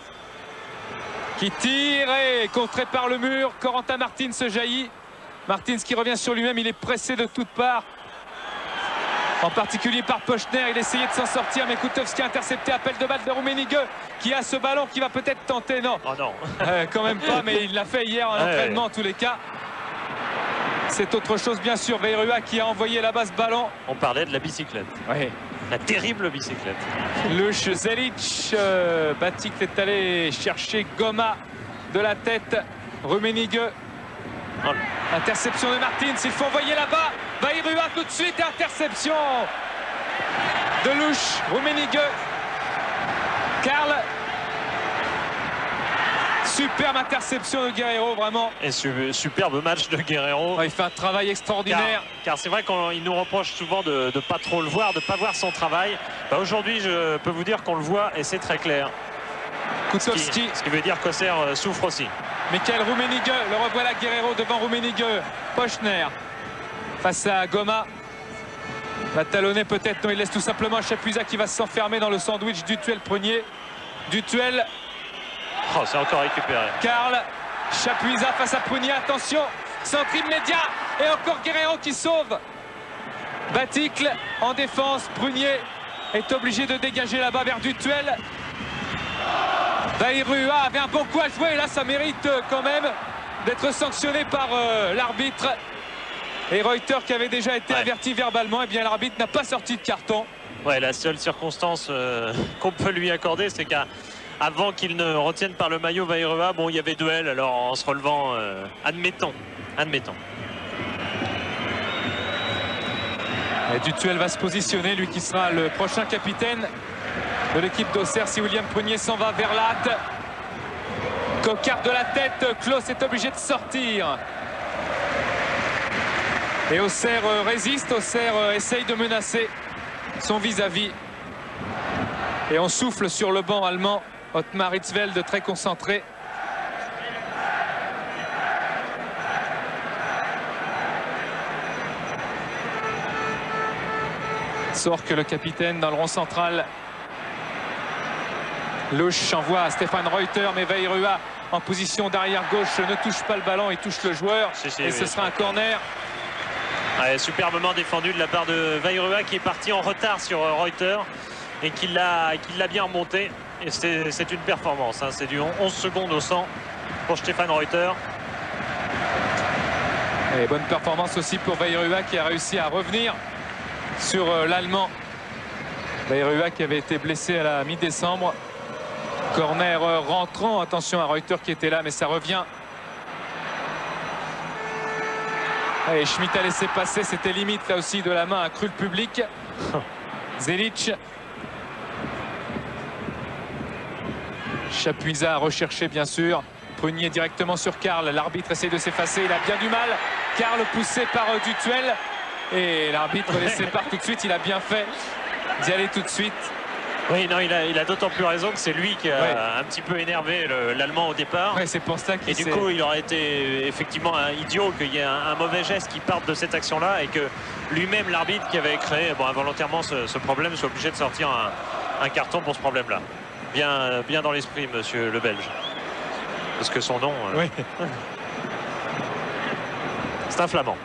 qui tire et contré par le mur. Corentin Martins se jaillit. Martins qui revient sur lui-même, il est pressé de toutes parts. En particulier par Pochner, il essayait de s'en sortir, mais Koutowski a intercepté. Appel de balle de Rummenigge qui a ce ballon qui va peut-être tenter. Non, oh non. Quand même pas, mais il l'a fait hier en entraînement en tous les cas. C'est autre chose bien sûr. Veyrue qui a envoyé là-bas ce ballon. On parlait de la bicyclette. Oui. La terrible bicyclette. Louche, Zelic, Batik est allé chercher Goma de la tête. Rummenigge. Oh. Interception de Martins, il faut envoyer là-bas. Veyrue tout de suite, interception de Louche, Rummenigge. Karl. Superbe interception de Guerreiro, vraiment. Et superbe match de Guerreiro. Ouais, il fait un travail extraordinaire. Car c'est vrai qu'il nous reproche souvent de ne pas trop le voir, de ne pas voir son travail. Bah, aujourd'hui, je peux vous dire qu'on le voit et c'est très clair. Koutowski. Ce qui veut dire qu'Auxerre souffre aussi. Michael Rummenigge, le revoilà Guerreiro devant Rummenigge. Pochner face à Goma. Va talonner peut-être, non, il laisse tout simplement Chapuisat qui va s'enfermer dans le sandwich Dutuel Prunier. Dutuel. Oh, c'est encore récupéré. Karl, Chapuisat face à Prunier, attention, centre immédiat et encore Guerreiro qui sauve. Baticle en défense, Prunier est obligé de dégager là-bas vers Dutuel. Veyrue avait un bon coup à jouer et là ça mérite quand même d'être sanctionné par l'arbitre. Et Reuter qui avait déjà été averti verbalement, et bien l'arbitre n'a pas sorti de carton. Ouais, la seule circonstance qu'on peut lui accorder, c'est qu'avant qu'il ne retienne par le maillot Veyrue, bon, il y avait duel, alors en se relevant, admettons. Et Dutuel va se positionner, lui qui sera le prochain capitaine de l'équipe d'Auxerre si William Prunier s'en va vers l'hâte. Coquard de la tête, Klaus est obligé de sortir. Et Auxerre résiste, Auxerre essaye de menacer son vis-à-vis. Et on souffle sur le banc allemand. Ottmar Hitzfeld très concentré. Sorque le capitaine dans le rond central. Louche envoie à Stéphane Reuter, mais Weyrua en position d'arrière gauche ne touche pas le ballon, il touche le joueur. Et ce sera un corner. Ouais, superbement défendu de la part de Weyrua qui est parti en retard sur Reuter et qui l'a bien remonté. Et c'est une performance, hein. C'est du 11 secondes au 100 pour Stéphane Reuter. Et bonne performance aussi pour Weyrua qui a réussi à revenir sur l'Allemand. Weyrua qui avait été blessé à la mi-décembre. Corner rentrant, attention à Reuter qui était là, mais ça revient. Et Schmitt a laissé passer, c'était limite là aussi de la main, a cru le public. Zelic. Chapuisat a recherché bien sûr. Prunier directement sur Karl, l'arbitre essaie de s'effacer, il a bien du mal. Karl poussé par Dutuel. Et l'arbitre les sépare tout de suite, il a bien fait d'y aller tout de suite. Oui, non, il a d'autant plus raison que c'est lui qui a un petit peu énervé l'Allemand au départ. Ouais, c'est pour ça qu'il Et du coup, il aurait été effectivement un idiot qu'il y ait un mauvais geste qui parte de cette action-là et que lui-même, l'arbitre qui avait créé involontairement ce problème, soit obligé de sortir un carton pour ce problème-là. Bien dans l'esprit, monsieur le Belge. Parce que son nom... Oui. C'est un Flamand.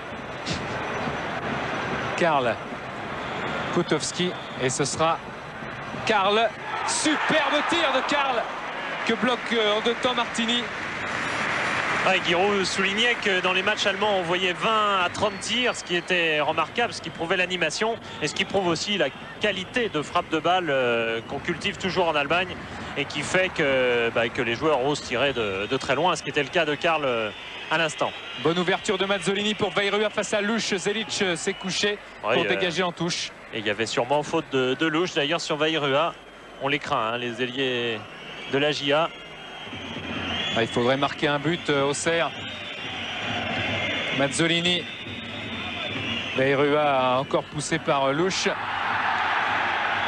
Karl Kutowski et ce sera Karl. Superbe tir de Karl que bloque en deux temps Martini. Ouais, Giroud soulignait que dans les matchs allemands on voyait 20 à 30 tirs, ce qui était remarquable, ce qui prouvait l'animation et ce qui prouve aussi la qualité de frappe de balle qu'on cultive toujours en Allemagne et qui fait que les joueurs osent tirer de très loin, ce qui était le cas de Karl à l'instant. Bonne ouverture de Mazzolini pour Weyrua face à Louche. Zelic s'est couché pour dégager en touche. Et il y avait sûrement faute de Louche d'ailleurs sur Weyrua. On les craint, hein, les ailiers de la JA. Il faudrait marquer un but Auxerre. Mazzolini. Weyrua encore poussé par Louche.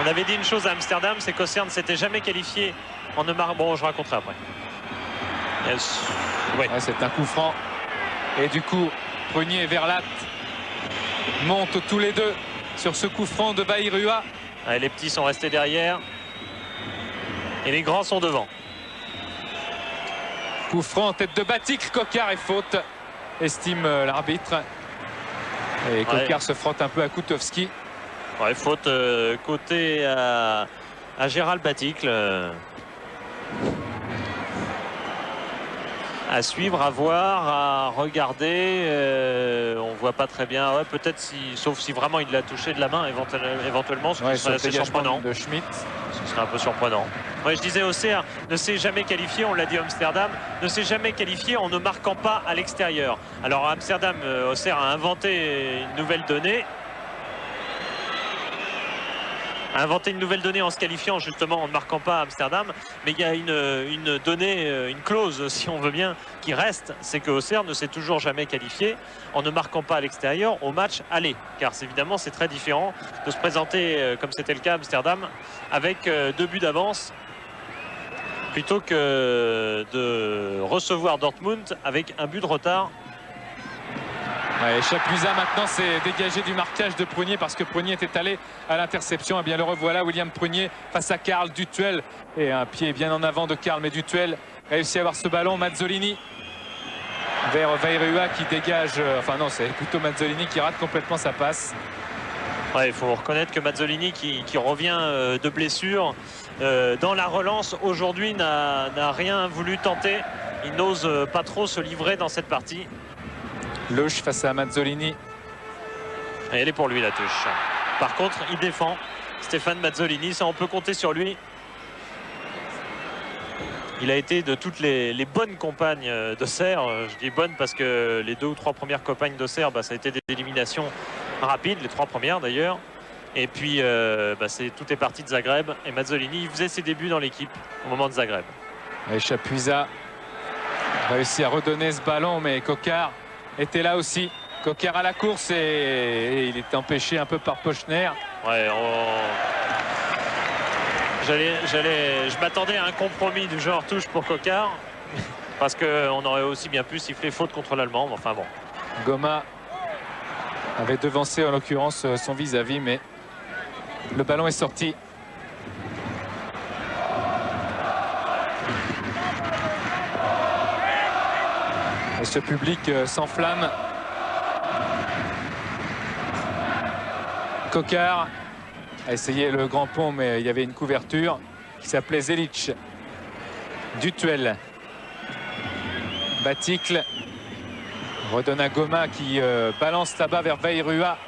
On avait dit une chose à Amsterdam, c'est qu'Auxerre ne s'était jamais qualifié en ne marquant. Bon, je raconterai après. Ouais, c'est un coup franc. Et du coup, Prunier et Verlat montent tous les deux sur ce coup franc de Weyrua. Ouais, les petits sont restés derrière. Et les grands sont devant. Coup franc en tête de Batik, Coquard et faute, estime l'arbitre. Et Coquard se frotte un peu à Kutowski. Ouais, faute côté à Gérald Baticle. À suivre, à voir, à regarder. On voit pas très bien. Ouais, peut-être sauf si vraiment il l'a touché de la main éventuellement, ce qui serait assez surprenant. De Schmitt. Ce serait un peu surprenant. Ouais, je disais Auxerre ne s'est jamais qualifié, on l'a dit Amsterdam, ne s'est jamais qualifié en ne marquant pas à l'extérieur. Alors à Amsterdam, Auxerre a inventé une nouvelle donnée. A inventé une nouvelle donnée en se qualifiant justement en ne marquant pas à Amsterdam, mais il y a une donnée, une clause si on veut bien qui reste, c'est que Auxerre ne s'est toujours jamais qualifié en ne marquant pas à l'extérieur au match aller, car évidemment c'est très différent de se présenter comme c'était le cas à Amsterdam avec 2 buts d'avance plutôt que de recevoir Dortmund avec un but de retard. Ouais, Chapuisat maintenant s'est dégagé du marquage de Prunier parce que Prunier était allé à l'interception. Et bien le revoilà, William Prunier face à Karl. Dutuel et un pied bien en avant de Karl, mais Dutuel réussit à avoir ce ballon. Mazzolini vers Weyrua qui dégage, enfin non, c'est plutôt Mazzolini qui rate complètement sa passe. Ouais, il faut reconnaître que Mazzolini qui revient de blessure dans la relance aujourd'hui n'a rien voulu tenter. Il n'ose pas trop se livrer dans cette partie. Louche face à Mazzolini. Et elle est pour lui la touche. Par contre, il défend Stéphane Mazzolini, ça on peut compter sur lui. Il a été de toutes les bonnes compagnes d'Auxerre. Je dis bonnes parce que les 2 ou 3 premières compagnes d'Auxerre, ça a été des éliminations Rapid, les 3 premières d'ailleurs. Et puis tout est parti de Zagreb. Et Mazzolini il faisait ses débuts dans l'équipe au moment de Zagreb. Et Chapuisat réussit à redonner ce ballon, mais Coquard était là aussi. Coquard à la course et il est empêché un peu par Pochner. Ouais, je m'attendais à un compromis du genre touche pour Coquard. Parce qu'on aurait aussi bien pu siffler faute contre l'Allemand. Enfin bon. Goma avait devancé en l'occurrence son vis-à-vis, mais le ballon est sorti. Et ce public s'enflamme. Coquard a essayé le grand pont, mais il y avait une couverture qui s'appelait Zelic. Dutuel. Baticle redonne à Goma qui balance là-bas vers Veirua.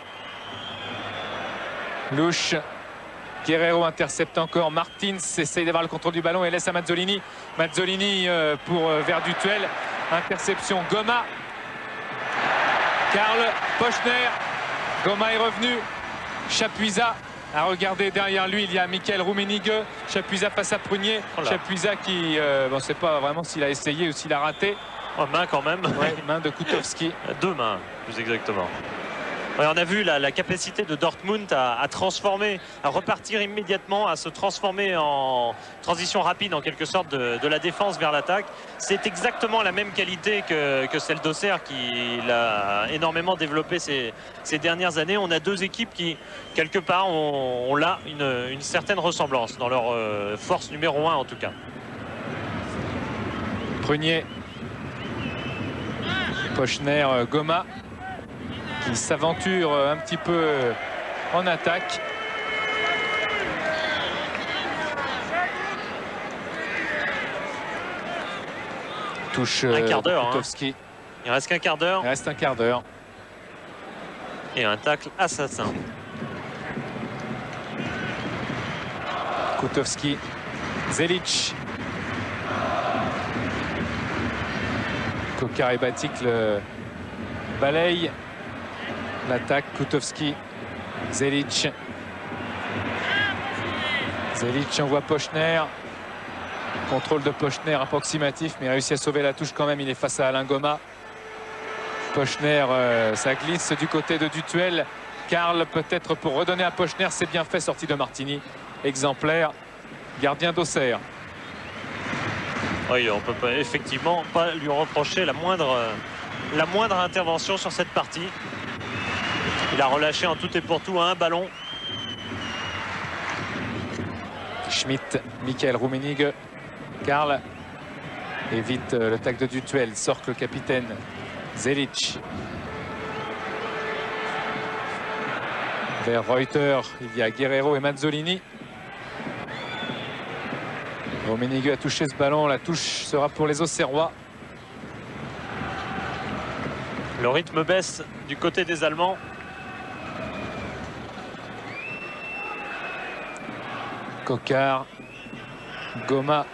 Louche. Guerrero intercepte encore. Martins essaye d'avoir le contrôle du ballon et laisse à Mazzolini. Mazzolini vers Dutuel. Interception Goma. Karl Pochner. Goma est revenu. Chapuisat a regardé derrière lui. Il y a Michael Rummenigge. Chapuisat face à Prunier. Voilà. Chapuisat qui, on ne sait pas vraiment s'il a essayé ou s'il a raté. Oh, main quand même. Ouais, main de Kutovski. 2 mains, plus exactement. Ouais, on a vu la capacité de Dortmund à transformer, à repartir immédiatement, à se transformer en transition rapide en quelque sorte de la défense vers l'attaque. C'est exactement la même qualité que celle d'Auxerre qui l'a énormément développé ces dernières années. On a 2 équipes qui, quelque part, ont là une certaine ressemblance dans leur force numéro 1 en tout cas. Prunier. Pochner, Goma qui s'aventure un petit peu en attaque. Touche un quart d'heure. Kutovski. Il reste qu'un quart d'heure. Il reste un quart d'heure. Et un tacle assassin. Kutovski. Zelic. Coquard et Baticle balaye l'attaque. Kutovski. Zelic. Zelic envoie Pochner. Contrôle de Pochner approximatif, mais réussit à sauver la touche quand même. Il est face à Alain Goma. Pochner, ça glisse du côté de Dutuel. Karl peut-être pour redonner à Pochner. C'est bien fait, sortie de Martini. Exemplaire. Gardien d'Auxerre. Oui, on peut pas, effectivement pas lui reprocher la moindre intervention sur cette partie. Il a relâché en tout et pour tout un ballon. Schmitt, Michael Rummenigge. Karl évite le tacle de Dutuel. Sort le capitaine Zelic. Vers Reuter, il y a Guerrero et Mazzolini. Rummenigge a touché ce ballon. La touche sera pour les Auxerrois. Le rythme baisse du côté des Allemands. Coquard. Goma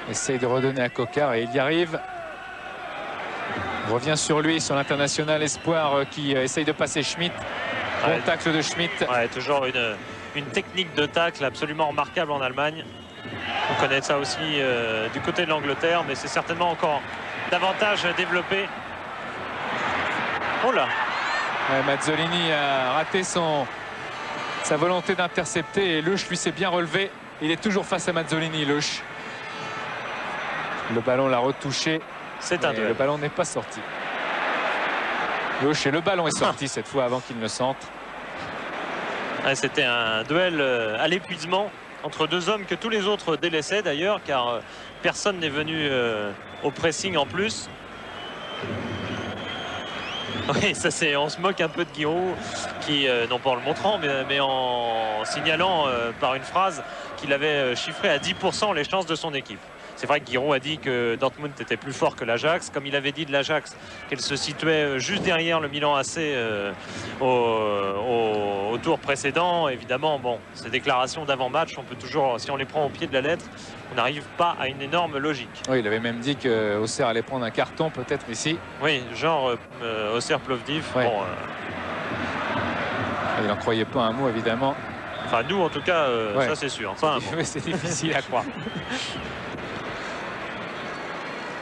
essaye de redonner à Coquard et il y arrive. Revient sur lui, sur l'international espoir qui essaye de passer Schmitt. Bon tacle de Schmitt. Ouais, toujours une technique de tacle absolument remarquable en Allemagne. On connaît ça aussi du côté de l'Angleterre, mais c'est certainement encore davantage développé. Oh là! Ouais, Mazzolini a raté sa volonté d'intercepter et Louche lui s'est bien relevé. Il est toujours face à Mazzolini, Louche. Le ballon l'a retouché. C'est un duel. Le ballon n'est pas sorti. Louche et le ballon est sorti cette fois avant qu'il ne centre. Ouais, c'était un duel à l'épuisement entre 2 hommes que tous les autres délaissaient d'ailleurs, car personne n'est venu au pressing en plus. Oui, ça c'est, on se moque un peu de Giroud qui, non pas en le montrant, mais en signalant par une phrase qu'il avait chiffré à 10% les chances de son équipe. C'est vrai que Giroud a dit que Dortmund était plus fort que l'Ajax, comme il avait dit de l'Ajax qu'elle se situait juste derrière le Milan AC au tour précédent. Évidemment, bon, ces déclarations d'avant-match, on peut toujours, si on les prend au pied de la lettre, on n'arrive pas à une énorme logique. Oui, il avait même dit que Auxerre allait prendre un carton peut-être ici. Oui, genre Auxerre Plovdiv. Ouais. Bon, il n'en croyait pas un mot, évidemment. Enfin, nous, en tout cas, Ouais. ça c'est sûr. Enfin, bon. C'est difficile à croire.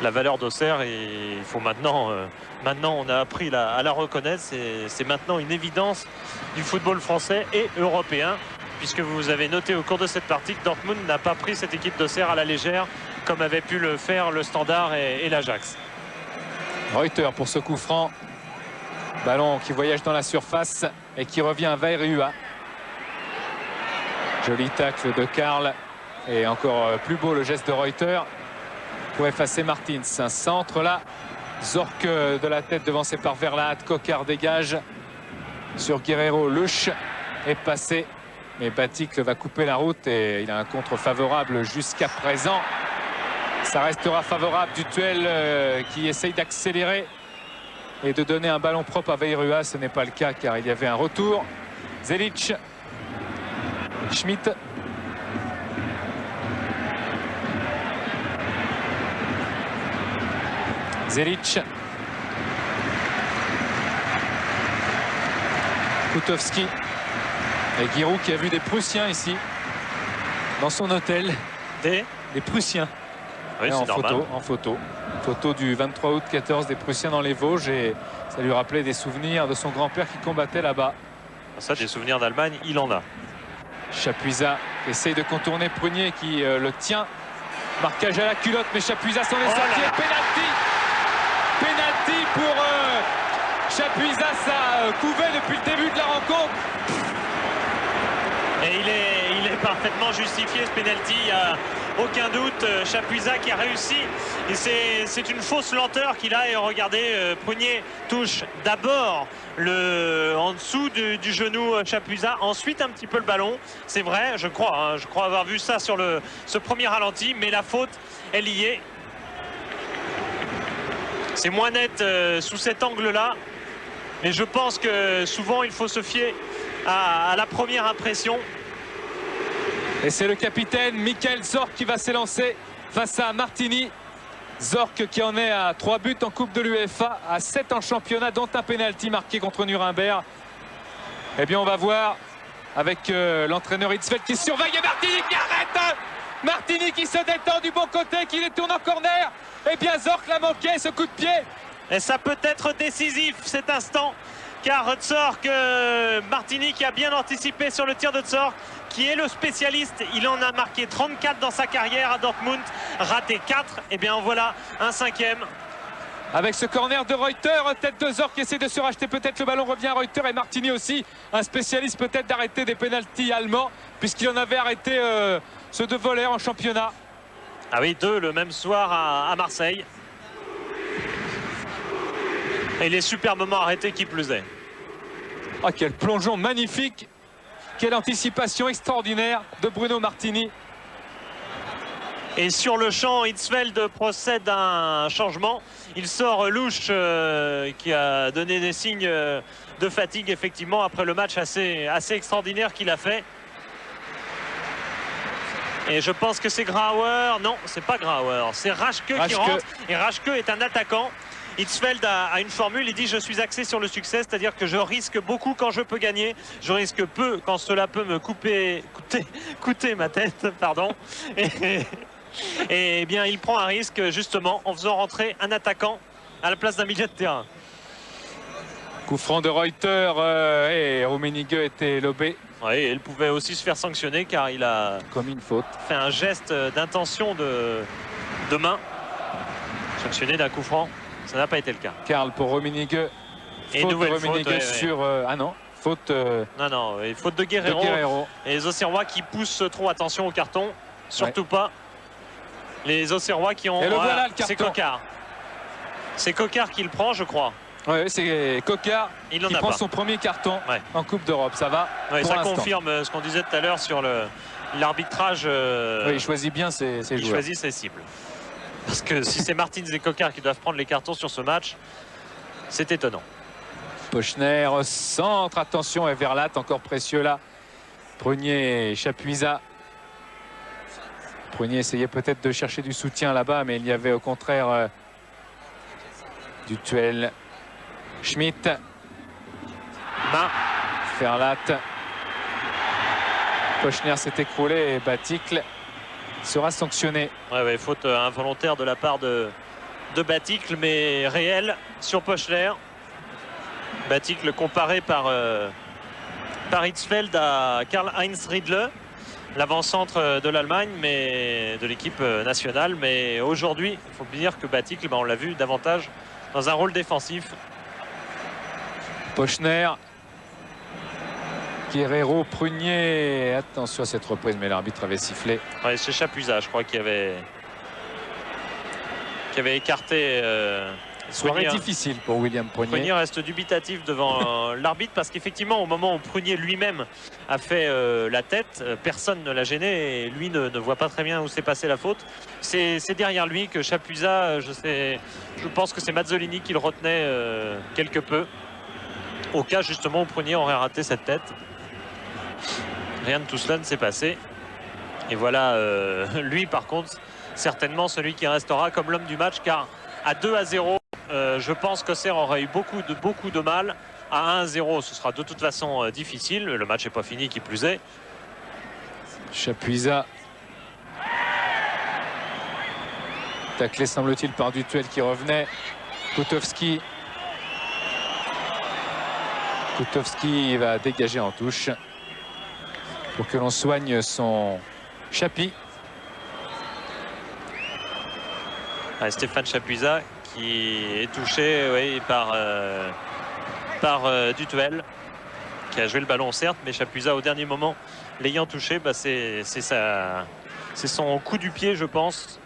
La valeur d'Auxerre, et il faut maintenant, maintenant on a appris à la reconnaître. C'est maintenant une évidence du football français et européen, puisque vous avez noté au cours de cette partie que Dortmund n'a pas pris cette équipe d'Auxerre à la légère, comme avait pu le faire le Standard et l'Ajax. Reuter pour ce coup franc. Ballon qui voyage dans la surface et qui revient à Vairua. Joli tacle de Karl. Et encore plus beau le geste de Reuter pour effacer Martins. Un centre là. Zorc de la tête devancé par Verlaat. Coquard dégage sur Guerrero. Luch est passé. Mais Baticle va couper la route et il a un contre favorable jusqu'à présent. Ça restera favorable du duel qui essaye d'accélérer et de donner un ballon propre à Vairua. Ce n'est pas le cas car il y avait un retour. Zelic. Schmidt. Zelic. Koutowski. Et Giroud qui a vu des Prussiens ici dans son hôtel. Des Prussiens. Oui, c'est normal. En photo. Photo du 23 août 14 des Prussiens dans les Vosges et ça lui rappelait des souvenirs de son grand-père qui combattait là-bas. Ça, des souvenirs d'Allemagne, il en a. Chapuisat essaye de contourner Prunier qui le tient. Marquage à la culotte, mais Chapuisat s'en est sorti. Penalty. Penalty pour Chapuisat. Ça couvait depuis le début de la rencontre. Et il est parfaitement justifié ce penalty, il n'y a aucun doute. Chapuisat qui a réussi. Et c'est une fausse lenteur qu'il a. Et regardez, Prunier touche d'abord en dessous du genou Chapuisat, ensuite un petit peu le ballon. C'est vrai, je crois avoir vu ça sur ce premier ralenti, mais la faute, elle y est. C'est moins net sous cet angle-là. Mais je pense que souvent, il faut se fier à la première impression. Et c'est le capitaine Michael Zorc qui va s'élancer face à Martini. Zorc qui en est à 3 buts en Coupe de l'UEFA, à 7 en championnat, dont un pénalty marqué contre Nuremberg. Eh bien, on va voir avec l'entraîneur Hitzfeld qui surveille et Martini qui arrête. Martini qui se détend du bon côté, qui les tourne en corner. Eh bien, Zorc l'a manqué, ce coup de pied. Et ça peut être décisif cet instant, car Zorc, Martini qui a bien anticipé sur le tir de Zorc, qui est le spécialiste. Il en a marqué 34 dans sa carrière à Dortmund, raté 4. Et bien voilà un 5e. Avec ce corner de Reuter, tête de Zorc qui essaie de se racheter, peut-être le ballon revient à Reuter et Martini aussi, un spécialiste peut-être d'arrêter des pénaltys allemands, puisqu'il en avait arrêté ceux de Voller en championnat. Ah oui, 2 le même soir à Marseille. Et il est superbement arrêté qui plus est. Ah, quel plongeon magnifique. Quelle anticipation extraordinaire de Bruno Martini. Et sur le champ, Hitzfeld procède à un changement. Il sort Louche qui a donné des signes de fatigue effectivement après le match assez extraordinaire qu'il a fait. Et je pense que c'est Grauer. Non, c'est pas Grauer, c'est Raschke qui rentre. Et Raschke est un attaquant. Hitzfeld a une formule, il dit je suis axé sur le succès, c'est-à-dire que je risque beaucoup quand je peux gagner, je risque peu quand cela peut me coûter ma tête, pardon. Et bien il prend un risque justement en faisant rentrer un attaquant à la place d'un milieu de terrain. Coup franc de Reuter et Rummenigge était lobé. Oui, et il pouvait aussi se faire sanctionner car il a comme une faute. Fait un geste d'intention de main. Sanctionné d'un coup franc. Ça n'a pas été le cas. Karl pour Rummenigge. Et nouvelle faute sur... Ah non, faute... Non, et faute de Guerrero. Et les Auxerrois qui poussent trop, attention au carton. Surtout pas. Les Auxerrois qui ont... Et le voilà, le carton. C'est Coquard. C'est Coquard qui le prend, je crois. Oui, c'est Coquard qui prend son premier carton en Coupe d'Europe. Ça va pour ça confirme ce qu'on disait tout à l'heure sur l'arbitrage. Oui, il choisit bien ses joueurs. Il choisit ses cibles. Parce que si c'est Martins et Coquard qui doivent prendre les cartons sur ce match, c'est étonnant. Pochner, centre, attention, et Verlaat encore précieux là. Prunier et Chapuisat. Prunier essayait peut-être de chercher du soutien là-bas, mais il y avait au contraire du duel. Schmidt. Main Ferlat. Pochner s'est écroulé et Baticle sera sanctionné. Ouais, faute involontaire de la part de Baticle, mais réel sur Pochner. Baticle comparé par Hitzfeld à Karl-Heinz Riedle, l'avant-centre de l'Allemagne, mais de l'équipe nationale. Mais aujourd'hui, il faut dire que Baticle, on l'a vu davantage dans un rôle défensif. Pochner. Guerrero, Prunier. Attention à cette reprise, mais l'arbitre avait sifflé. Ouais, c'est Chapuisat, je crois, qui avait écarté. Soirée difficile pour William Prunier. Prunier reste dubitatif devant l'arbitre parce qu'effectivement, au moment où Prunier lui-même a fait la tête, personne ne l'a gêné et lui ne voit pas très bien où s'est passée la faute. C'est derrière lui que Chapuisat, je pense que c'est Mazzolini qui le retenait quelque peu. Au cas justement où Prunier aurait raté cette tête. Rien de tout cela ne s'est passé. Et voilà, lui par contre, certainement celui qui restera comme l'homme du match, car à 2-0, je pense qu'Auxerre aurait eu beaucoup de mal. À 1-0, ce sera de toute façon difficile. Le match n'est pas fini, qui plus est. Chapuisat. Taclé, semble-t-il, par Dutuel qui revenait. Koutowski. Koutowski va dégager en touche pour que l'on soigne son Chapi. Stéphane Chapuisat qui est touché par Dutuel, qui a joué le ballon certes, mais Chapuisat au dernier moment l'ayant touché, c'est son coup du pied, je pense,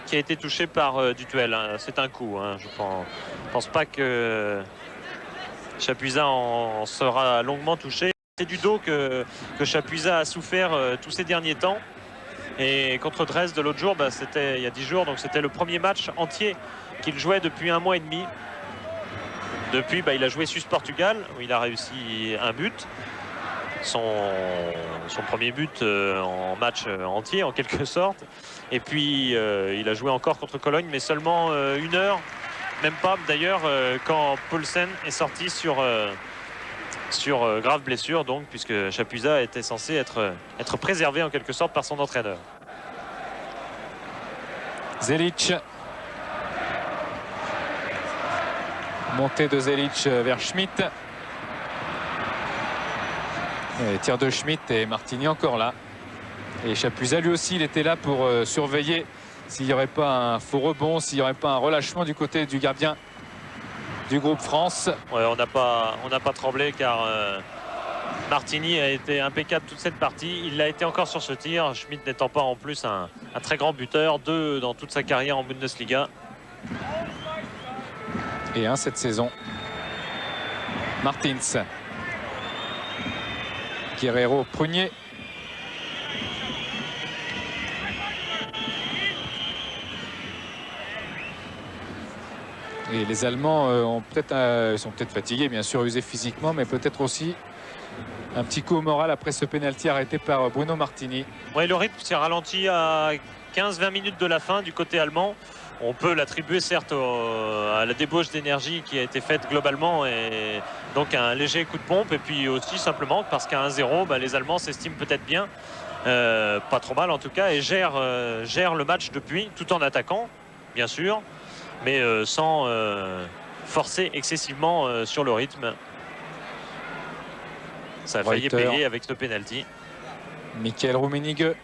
qui a été touché par Dutuel. C'est un coup, je pense pas que Chapuisat en sera longuement touché. C'est du dos que Chapuisat a souffert tous ces derniers temps. Et contre Dresde l'autre jour, c'était il y a 10 jours, donc c'était le premier match entier qu'il jouait depuis 1 mois et demi. Depuis, il a joué Suisse-Portugal, où il a réussi un but. Son premier but en match entier, en quelque sorte. Et puis, il a joué encore contre Cologne, mais seulement 1 heure. Même pas, d'ailleurs, quand Poulsen est sorti sur grave blessure, donc, puisque Chapuisat était censé être préservé en quelque sorte par son entraîneur. Zelic. Montée de Zelic vers Schmitt. Et tir de Schmitt et Martini encore là. Et Chapuisat lui aussi, il était là pour surveiller s'il n'y aurait pas un faux rebond, s'il n'y aurait pas un relâchement du côté du gardien du groupe France. Ouais, on n'a pas tremblé car Martini a été impeccable toute cette partie. Il l'a été encore sur ce tir, Schmitt n'étant pas en plus un très grand buteur, 2 dans toute sa carrière en Bundesliga. Et 1 cette saison. Martins. Guerrero, Prunier. Et les Allemands sont peut-être fatigués, bien sûr, usés physiquement, mais peut-être aussi un petit coup au moral après ce pénalty arrêté par Bruno Martini. Oui, le rythme s'est ralenti à 15-20 minutes de la fin du côté allemand. On peut l'attribuer certes à la débauche d'énergie qui a été faite globalement et donc un léger coup de pompe, et puis aussi simplement parce qu'à 1-0, les Allemands s'estiment peut-être bien, pas trop mal en tout cas, et gèrent le match depuis, tout en attaquant, bien sûr, mais sans forcer excessivement sur le rythme. Ça a failli payer avec ce penalty. Michael Rummenigge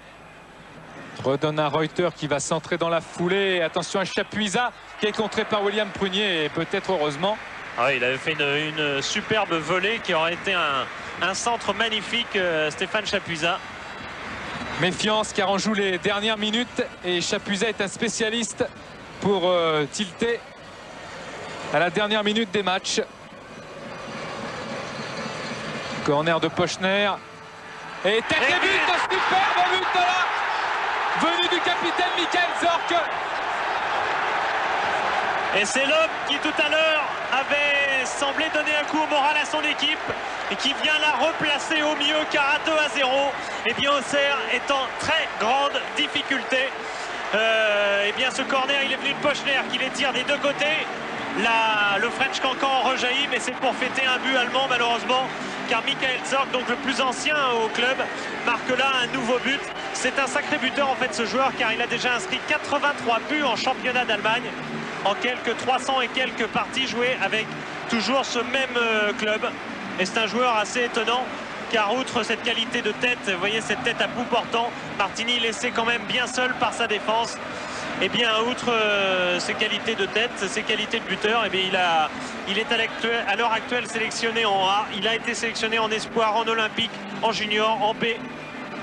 redonne à Reuter qui va centrer dans la foulée. Attention à Chapuisat qui est contré par William Prunier, et peut-être heureusement. Il avait fait une superbe volée qui aurait été un centre magnifique, Stéphane Chapuisat. Méfiance car on joue les dernières minutes et Chapuisat est un spécialiste pour tilter à la dernière minute des matchs. Corner de Pochner. Et tête de but, superbe but là, venu du capitaine Michael Zorc. Et c'est l'homme qui tout à l'heure avait semblé donner un coup au moral à son équipe et qui vient la replacer au mieux, car à 2-0, et bien Auxerre est en très grande difficulté. Et bien ce corner, il est venu de Pochner qui les tire des deux côtés. Le French Cancan rejaillit, mais c'est pour fêter un but allemand malheureusement, car Michael Zorc, donc le plus ancien au club, marque là un nouveau but. C'est un sacré buteur en fait ce joueur, car il a déjà inscrit 83 buts en championnat d'Allemagne en quelques 300 et quelques parties jouées avec toujours ce même club. Et c'est un joueur assez étonnant, car outre cette qualité de tête, vous voyez cette tête à bout portant, Martini laissé quand même bien seul par sa défense. Et bien outre ses qualités de tête, ses qualités de buteur, et bien il est à l'heure actuelle sélectionné en A. Il a été sélectionné en espoir, en olympique, en junior, en B.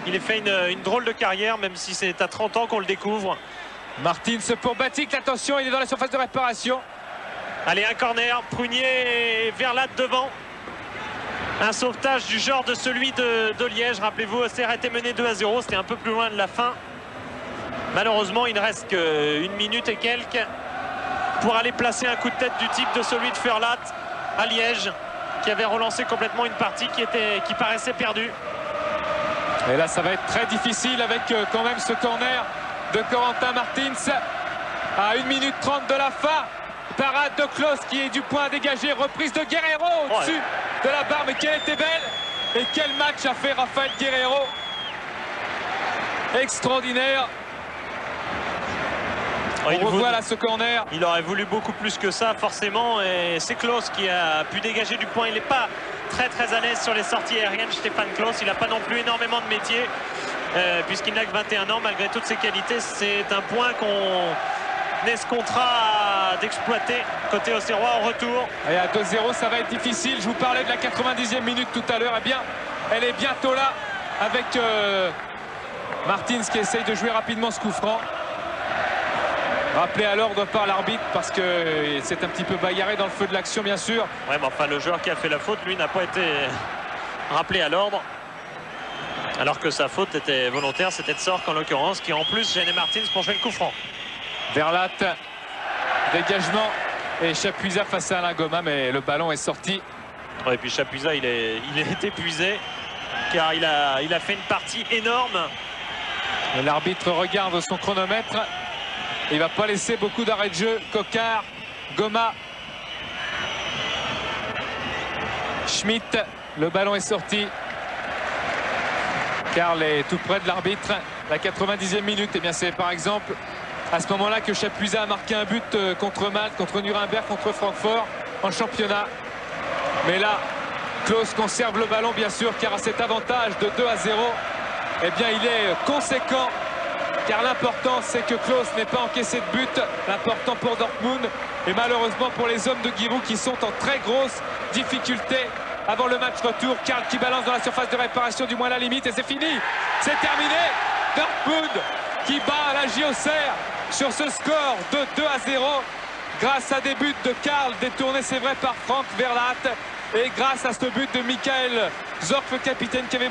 Il a fait une drôle de carrière, même si c'est à 30 ans qu'on le découvre. Martins pour Batic, attention, il est dans la surface de réparation. Allez, un corner, Prunier vers là devant. Un sauvetage du genre de celui de Liège. Rappelez-vous, Auxerre était mené 2-0, c'était un peu plus loin de la fin. Malheureusement, il ne reste qu'une minute et quelques pour aller placer un coup de tête du type de celui de Ferlat à Liège, qui avait relancé complètement une partie qui paraissait perdue. Et là, ça va être très difficile avec quand même ce corner de Corentin Martins à 1 minute 30 de la fin. Parade de Klose qui est du point à dégager. Reprise de Guerreiro au-dessus de la barre. Mais quelle était belle! Et quel match a fait Rafael Guerreiro! Extraordinaire! On revoit là ce corner. Il aurait voulu beaucoup plus que ça forcément, et c'est Klose qui a pu dégager du point. Il n'est pas très à l'aise sur les sorties aériennes, Stéphane Klose. Il n'a pas non plus énormément de métier puisqu'il n'a que 21 ans. Malgré toutes ses qualités, c'est un point qu'on escomptera d'exploiter côté Auxerrois en retour. Et à 2-0, ça va être difficile. Je vous parlais de la 90e minute tout à l'heure. Eh bien, elle est bientôt là avec Martins qui essaye de jouer rapidement ce coup franc. Rappelé à l'ordre par l'arbitre parce que c'est un petit peu bagarré dans le feu de l'action, bien sûr. Ouais, mais enfin, le joueur qui a fait la faute, lui, n'a pas été rappelé à l'ordre. Alors que sa faute était volontaire, c'était de Zorc en l'occurrence, qui en plus gênait Martins pour jouer le coup franc. Verlat, dégagement et Chapuisat face à Alain Goma, mais le ballon est sorti. Ouais, et puis Chapuisat, il est épuisé car il a fait une partie énorme. L'arbitre regarde son chronomètre. Il va pas laisser beaucoup d'arrêts de jeu. Coquard, Goma, Schmitt, le ballon est sorti. Karl est tout près de l'arbitre. La 90e minute, et bien c'est par exemple à ce moment-là que Chapuisat a marqué un but contre Malte, contre Nuremberg, contre Francfort en championnat. Mais là, Klose conserve le ballon bien sûr, car à cet avantage de 2-0, eh bien il est conséquent. Car l'important, c'est que Klose n'ait pas encaissé de but. L'important pour Dortmund et malheureusement pour les hommes de Giroud qui sont en très grosse difficulté avant le match retour. Karl qui balance dans la surface de réparation, du moins à la limite, et c'est fini. C'est terminé. Dortmund qui bat la Auxerre sur ce score de 2-0 grâce à des buts de Karl détournés, c'est vrai, par Frank Verlat, et grâce à ce but de Michael Zorc, le capitaine qui avait